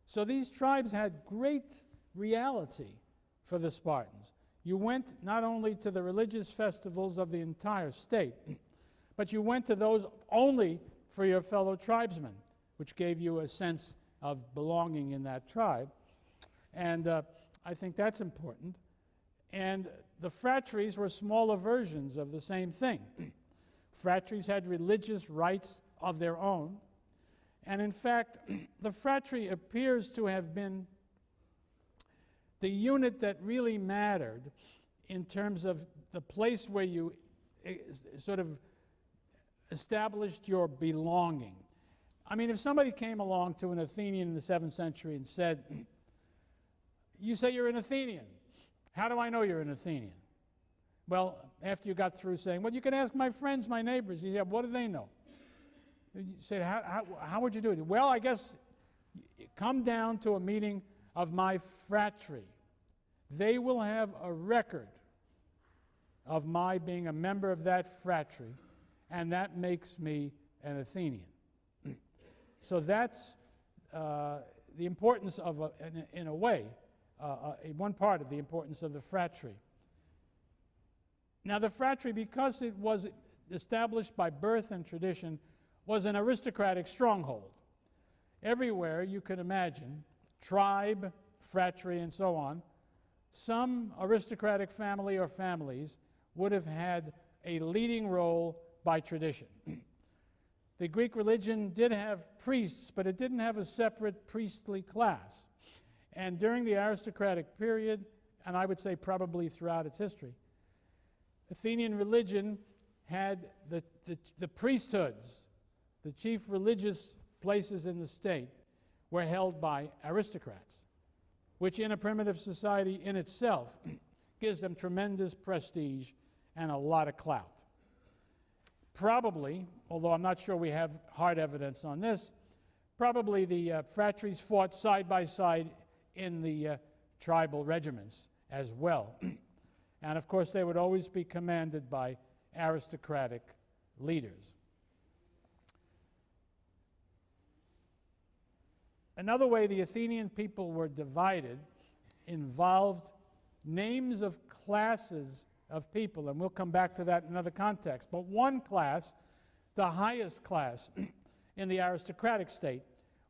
So these tribes had great reality for the Spartans. You went not only to the religious festivals of the entire state, but you went to those only for your fellow tribesmen, which gave you a sense of belonging in that tribe. And I think that's important. And the phratries were smaller versions of the same thing. Phratries had religious rites of their own. And in fact, the phratry appears to have been the unit that really mattered in terms of the place where you sort of established your belonging. I mean, if somebody came along to an Athenian in the 7th century and said, "You say you're an Athenian. How do I know you're an Athenian?" Well, after you got through saying, "Well, you can ask my friends, my neighbors," you said, "What do they know?" You said, how would you do it?" "Well, I guess come down to a meeting of my phratry. They will have a record of my being a member of that phratry, and that makes me an Athenian." So that's the importance of, in a way, one part of the importance of the phratry. Now, the phratry, because it was established by birth and tradition, was an aristocratic stronghold. Everywhere you could imagine, tribe, phratry, and so on, some aristocratic family or families would have had a leading role by tradition. The Greek religion did have priests, but it didn't have a separate priestly class. And during the aristocratic period, and I would say probably throughout its history, Athenian religion had the priesthoods, the chief religious places in the state, were held by aristocrats, which in a primitive society in itself gives them tremendous prestige and a lot of clout. Probably, although I'm not sure we have hard evidence on this, probably the phratries fought side by side in the tribal regiments as well. And of course, they would always be commanded by aristocratic leaders. Another way the Athenian people were divided involved names of classes of people, and we'll come back to that in another context. But one class, the highest class in the aristocratic state,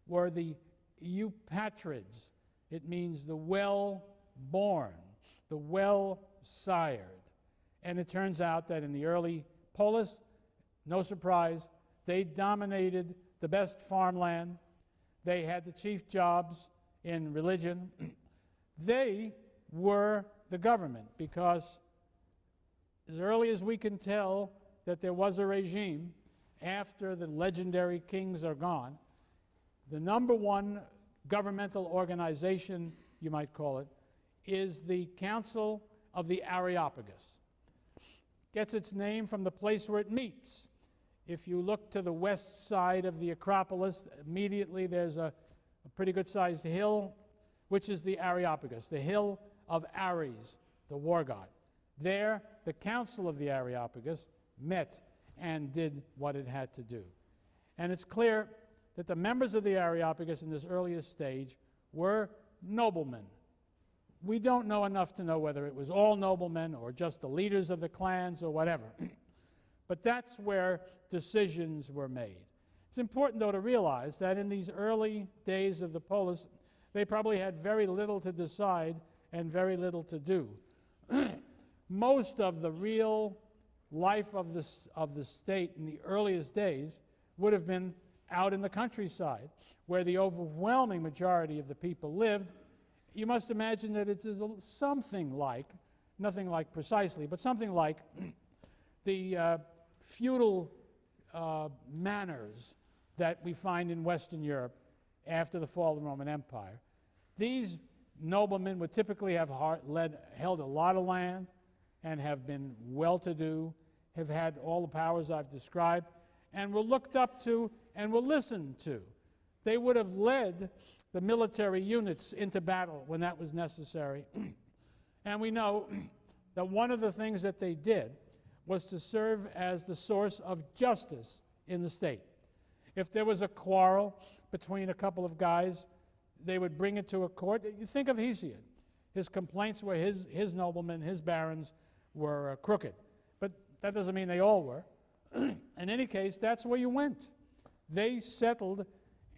were the eupatrids. It means the well-born, the well-sired. And it turns out that in the early polis, no surprise, they dominated the best farmland. They had the chief jobs in religion. They were the government, because as early as we can tell that there was a regime after the legendary kings are gone, the number one governmental organization, you might call it, is the Council of the Areopagus. Gets its name from the place where it meets. If you look to the west side of the Acropolis, immediately there's a pretty good-sized hill, which is the Areopagus, the hill of Ares, the war god. There, the Council of the Areopagus met and did what it had to do. And it's clear that the members of the Areopagus in this earliest stage were noblemen. We don't know enough to know whether it was all noblemen or just the leaders of the clans or whatever. But that's where decisions were made. It's important, though, to realize that in these early days of the polis, they probably had very little to decide and very little to do. Most of the real life of the state in the earliest days would have been out in the countryside, where the overwhelming majority of the people lived. You must imagine that it is something like, nothing like precisely, but something like the feudal manners that we find in Western Europe after the fall of the Roman Empire. These noblemen would typically have held a lot of land and have been well-to-do, have had all the powers I've described, and were looked up to and were listened to. They would have led the military units into battle when that was necessary. And we know that one of the things that they did was to serve as the source of justice in the state. If there was a quarrel between a couple of guys, they would bring it to a court. You think of Hesiod. His complaints were his noblemen, his barons were crooked. But that doesn't mean they all were. In any case, that's where you went. They settled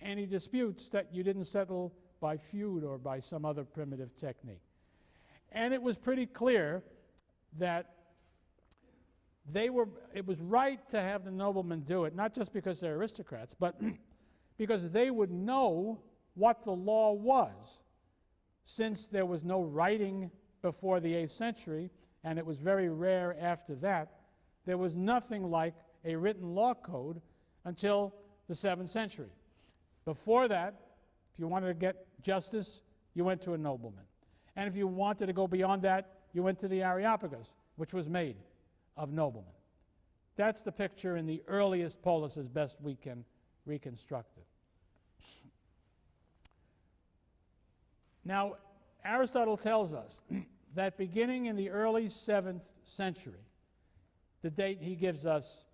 any disputes that you didn't settle by feud or by some other primitive technique. And it was pretty clear that it was right to have the noblemen do it, not just because they're aristocrats, but because they would know what the law was. Since there was no writing before the 8th century, and it was very rare after that, there was nothing like a written law code until the 7th century. Before that, if you wanted to get justice, you went to a nobleman. And if you wanted to go beyond that, you went to the Areopagus, which was made of noblemen. That's the picture in the earliest polis as best we can reconstruct it. Now, Aristotle tells us that beginning in the early 7th century, the date he gives us,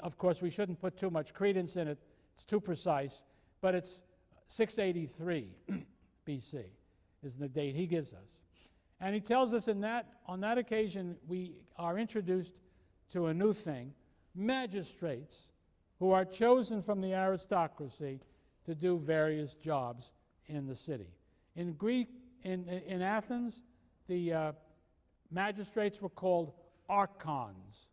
of course, we shouldn't put too much credence in it. It's too precise, but it's 683 BC is the date he gives us. And he tells us on that occasion, we are introduced to a new thing, magistrates who are chosen from the aristocracy to do various jobs in the city. In Greek, in Athens, the magistrates were called archons,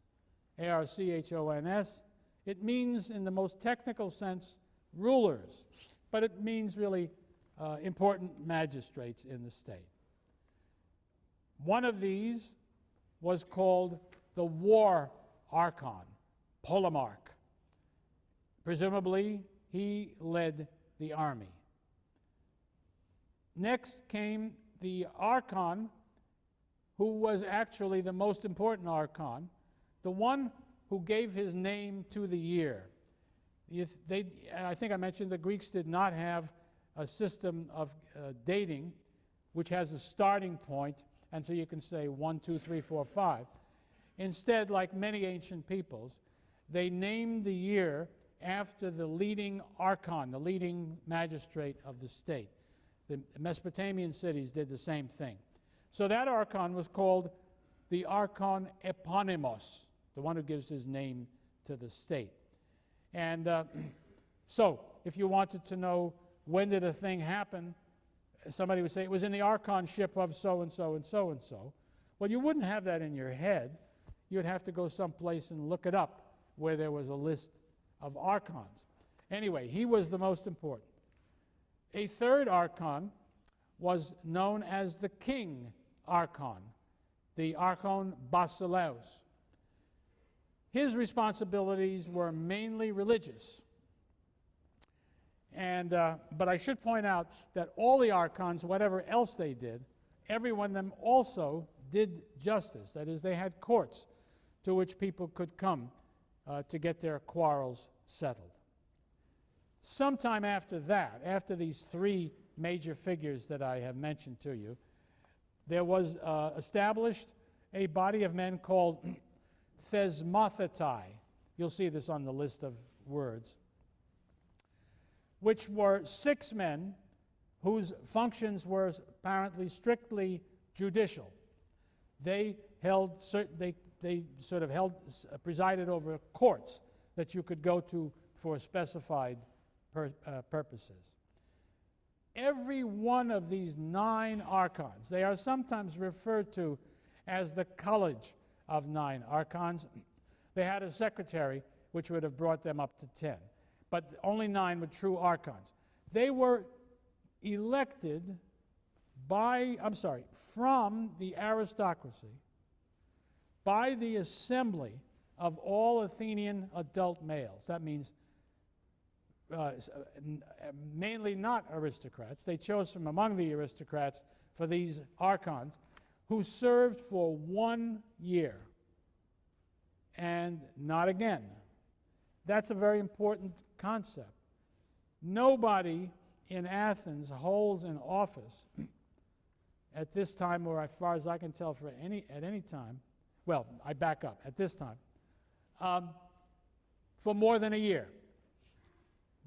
A-R-C-H-O-N-S. It means, in the most technical sense, rulers, but it means really important magistrates in the state. One of these was called the war archon, Polemarch. Presumably, he led the army. Next came the archon, who was actually the most important archon, the one who gave his name to the year. I think I mentioned the Greeks did not have a system of dating, which has a starting point, and so you can say 1, 2, 3, 4, 5. Instead, like many ancient peoples, they named the year after the leading archon, the leading magistrate of the state. The Mesopotamian cities did the same thing. So that archon was called the archon eponymos, the one who gives his name to the state. And so if you wanted to know when did a thing happen, somebody would say it was in the archonship of so-and-so and so-and-so. Well, you wouldn't have that in your head. You'd have to go someplace and look it up where there was a list of archons. Anyway, he was the most important. A third archon was known as the king archon, the archon basileus. His responsibilities were mainly religious. And, but I should point out that all the archons, whatever else they did, every one of them also did justice. That is, they had courts to which people could come to get their quarrels settled. Sometime after that, after these three major figures that I have mentioned to you, there was established a body of men called thesmothetai. You'll see this on the list of words, which were 6 men whose functions were apparently strictly judicial. They presided over courts that you could go to for specified purposes. Every one of these 9 archons, they are sometimes referred to as the College of 9 Archons. They had a secretary which would have brought them up to 10. But only 9 were true archons. They were elected from the aristocracy by the assembly of all Athenian adult males. That means mainly not aristocrats. They chose from among the aristocrats for these archons who served for 1 year and not again. That's a very important concept. Nobody in Athens holds an office at this time, or as far as I can tell, at any time. Well, I back up, at this time, for more than a year.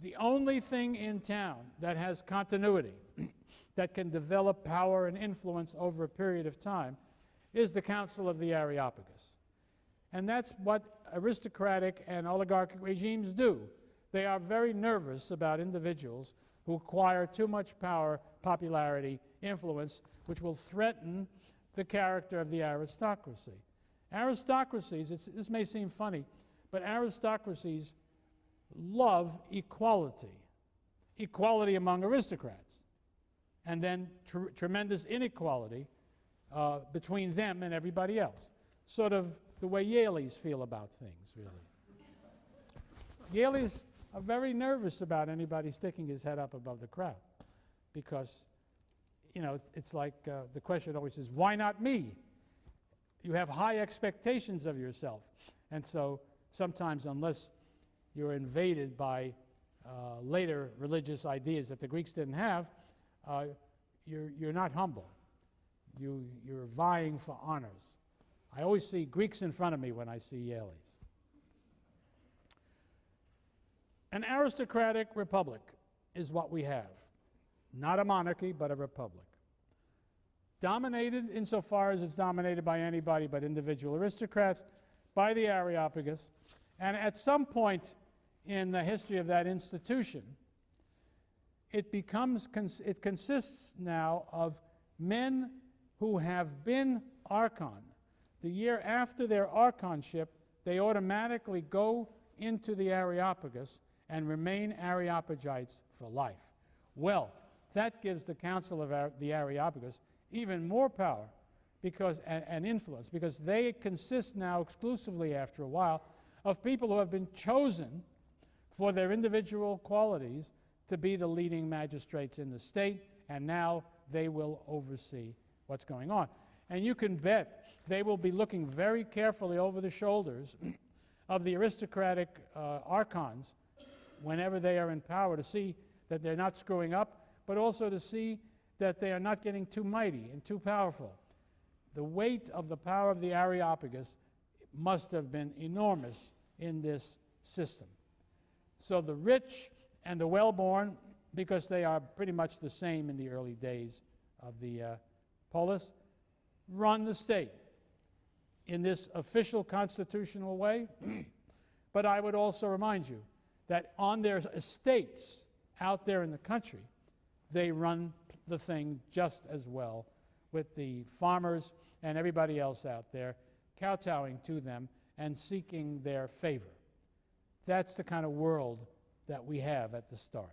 The only thing in town that has continuity, that can develop power and influence over a period of time, is the Council of the Areopagus. And that's what aristocratic and oligarchic regimes do. They are very nervous about individuals who acquire too much power, popularity, influence, which will threaten the character of the aristocracy. Aristocracies, this may seem funny, but aristocracies love equality. Equality among aristocrats. And then tremendous inequality between them and everybody else. Sort of the way Yaleys feel about things, really. Yaleys are very nervous about anybody sticking his head up above the crowd because, you know, it's like the question always is, why not me? You have high expectations of yourself. And so sometimes, unless you're invaded by later religious ideas that the Greeks didn't have, you're not humble. You're vying for honors. I always see Greeks in front of me when I see Yaleys. An aristocratic republic is what we have. Not a monarchy, but a republic. Dominated insofar as it's dominated by anybody but individual aristocrats, by the Areopagus, and at some point in the history of that institution, it consists now of men who have been archon. The year after their archonship, they automatically go into the Areopagus and remain Areopagites for life. Well, that gives the Council of the Areopagus even more power and influence, because they consist now exclusively, after a while, of people who have been chosen for their individual qualities to be the leading magistrates in the state, and now they will oversee what's going on. And you can bet they will be looking very carefully over the shoulders of the aristocratic archons whenever they are in power, to see that they're not screwing up, but also to see that they are not getting too mighty and too powerful. The weight of the power of the Areopagus must have been enormous in this system. So the rich and the well-born, because they are pretty much the same in the early days of the polis, run the state in this official constitutional way. But I would also remind you that on their estates out there in the country, they run the thing just as well, with the farmers and everybody else out there kowtowing to them and seeking their favor. That's the kind of world that we have at the start.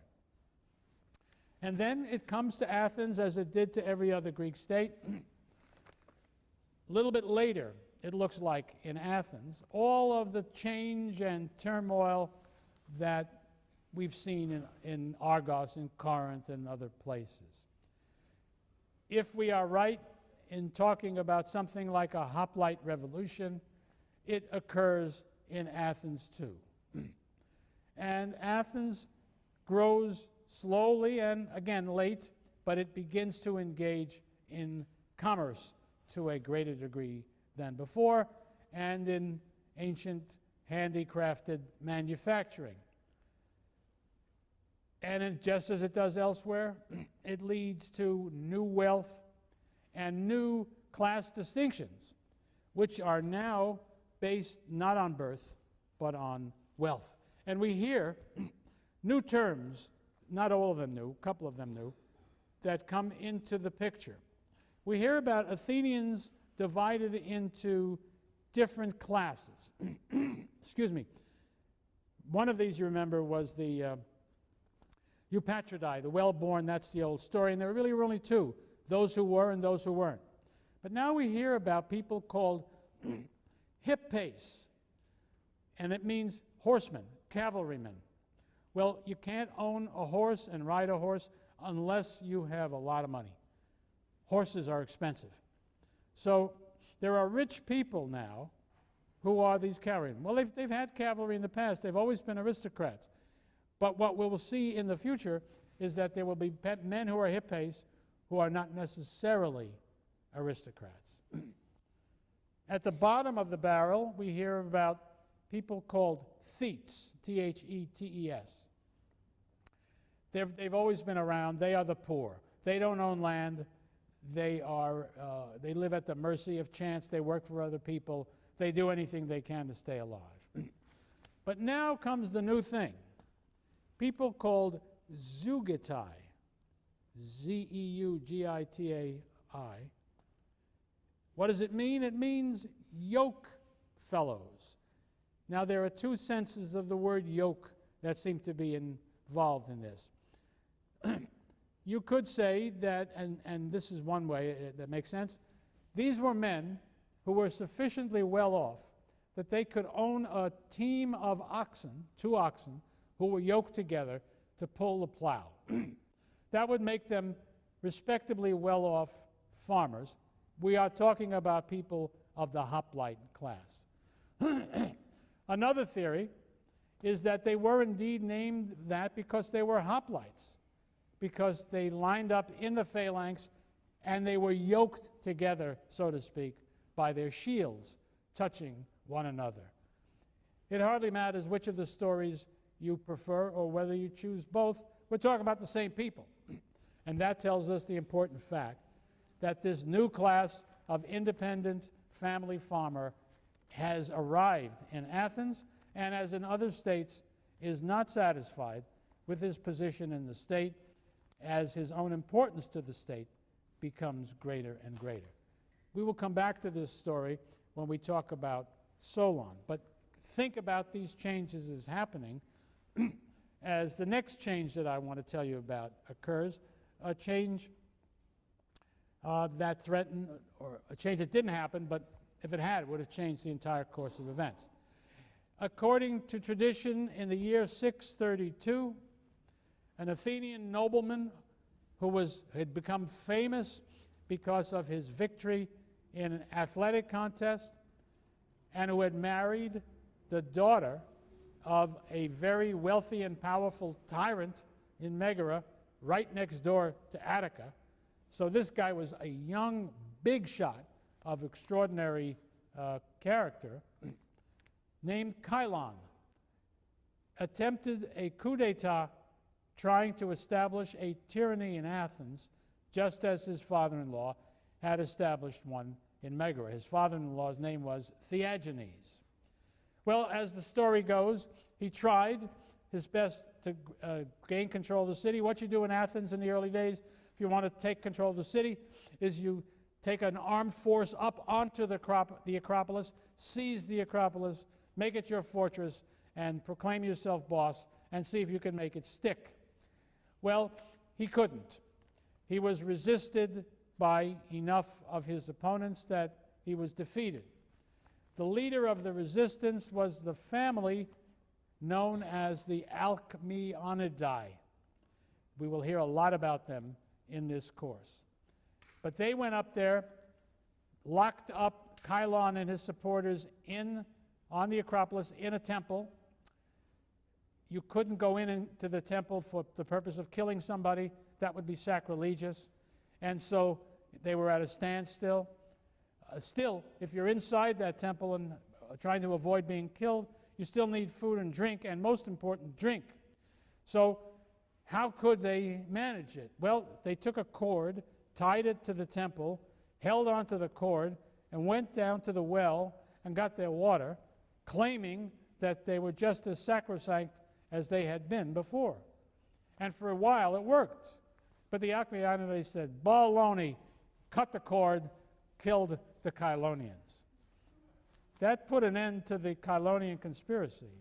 And then it comes to Athens, as it did to every other Greek state. A little bit later, it looks like in Athens, all of the change and turmoil that we've seen in Argos, in Corinth, and other places. If we are right in talking about something like a hoplite revolution, it occurs in Athens too. And Athens grows slowly and, again, late, but it begins to engage in commerce to a greater degree than before, and in ancient handicrafted manufacturing. And just as it does elsewhere, it leads to new wealth and new class distinctions, which are now based not on birth, but on wealth. And we hear new terms, not all of them new, a couple of them new, that come into the picture. We hear about Athenians divided into different classes. Excuse me. One of these, you remember, was the Eupatridae, the well-born. That's the old story. And there really were only two, those who were and those who weren't. But now we hear about people called hippae, and it means horsemen, cavalrymen. Well, you can't own a horse and ride a horse unless you have a lot of money. Horses are expensive. So there are rich people now who are these cavalrymen. Well, they've had cavalry in the past. They've always been aristocrats. But what we will see in the future is that there will be men who are hippae who are not necessarily aristocrats. At the bottom of the barrel, we hear about people called thetes, T-H-E-T-E-S. They've always been around. They are the poor. They don't own land. They live at the mercy of chance. They work for other people. They do anything they can to stay alive. But now comes the new thing. People called zeugitai, Z-E-U-G-I-T-A-I. What does it mean? It means yoke fellows. Now, there are two senses of the word yoke that seem to be involved in this. You could say that, and this is one way that makes sense, these were men who were sufficiently well off that they could own a team of oxen, 2 oxen, who were yoked together to pull the plow. That would make them respectably well-off farmers. We are talking about people of the hoplite class. Another theory is that they were indeed named that because they were hoplites, because they lined up in the phalanx and they were yoked together, so to speak, by their shields touching one another. It hardly matters which of the stories you prefer or whether you choose both. We're talking about the same people. And that tells us the important fact that this new class of independent family farmer has arrived in Athens, and as in other states, is not satisfied with his position in the state as his own importance to the state becomes greater and greater. We will come back to this story when we talk about Solon, but think about these changes as happening as the next change that I want to tell you about occurs, a change that threatened, or a change that didn't happen, but if it had, it would have changed the entire course of events. According to tradition, in the year 632, an Athenian nobleman who had become famous because of his victory in an athletic contest and who had married the daughter of a very wealthy and powerful tyrant in Megara, right next door to Attica. So this guy was a young, big shot of extraordinary character, named Kagan, attempted a coup d'etat trying to establish a tyranny in Athens, just as his father-in-law had established one in Megara. His father-in-law's name was Theagenes. Well, as the story goes, he tried his best to gain control of the city. What you do in Athens in the early days, if you want to take control of the city, is you take an armed force up onto the Acropolis, seize the Acropolis, make it your fortress, and proclaim yourself boss, and see if you can make it stick. Well, he couldn't. He was resisted by enough of his opponents that he was defeated. The leader of the resistance was the family known as the Alcmeonidae. We will hear a lot about them in this course. But they went up there, locked up Kagan and his supporters on the Acropolis in a temple. You couldn't go into the temple for the purpose of killing somebody. That would be sacrilegious. And so they were at a standstill. Still, if you're inside that temple and trying to avoid being killed, you still need food and drink, and most important, drink. So how could they manage it? Well, they took a cord, tied it to the temple, held onto the cord, and went down to the well and got their water, claiming that they were just as sacrosanct as they had been before. And for a while it worked. But the Alcmeonidae said, baloney, cut the cord, killed the Kylonians. That put an end to the Kylonian conspiracy.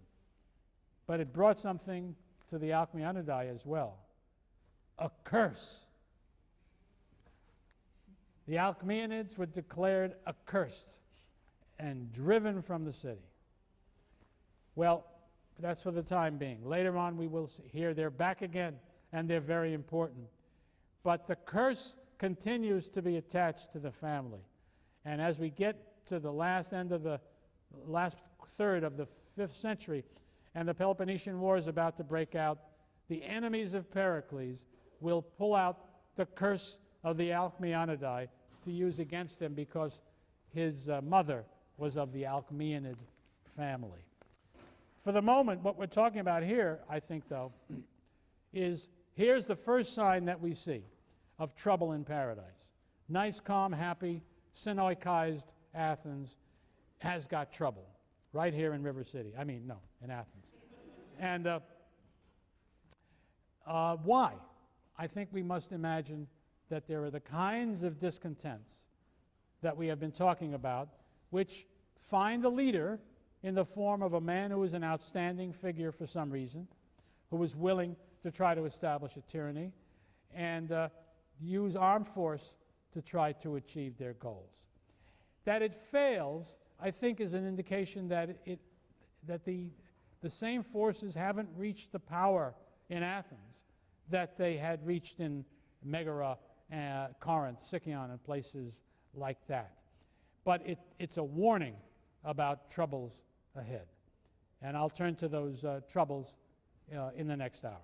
but it brought something to the Alcmeonidae as well, a curse. The Alcmeonids were declared accursed and driven from the city. Well, that's for the time being. Later on we will hear they're back again, and they're very important. But the curse continues to be attached to the family. And as we get to the last third of the 5th century, and the Peloponnesian War is about to break out, the enemies of Pericles will pull out the curse of the Alcmeonidae to use against him because his mother was of the Alcmeonid family. For the moment, what we're talking about here, I think, though, is here's the first sign that we see of trouble in paradise. Nice, calm, happy, Sinoikized Athens has got trouble right here in River City. I mean, no, in Athens. And why? I think we must imagine that there are the kinds of discontents that we have been talking about, which find a leader in the form of a man who is an outstanding figure for some reason, who was willing to try to establish a tyranny, and use armed force to try to achieve their goals. That it fails, I think, is an indication that the same forces haven't reached the power in Athens that they had reached in Megara, Corinth, Sicyon, and places like that. But it's a warning about troubles ahead. And I'll turn to those troubles in the next hour.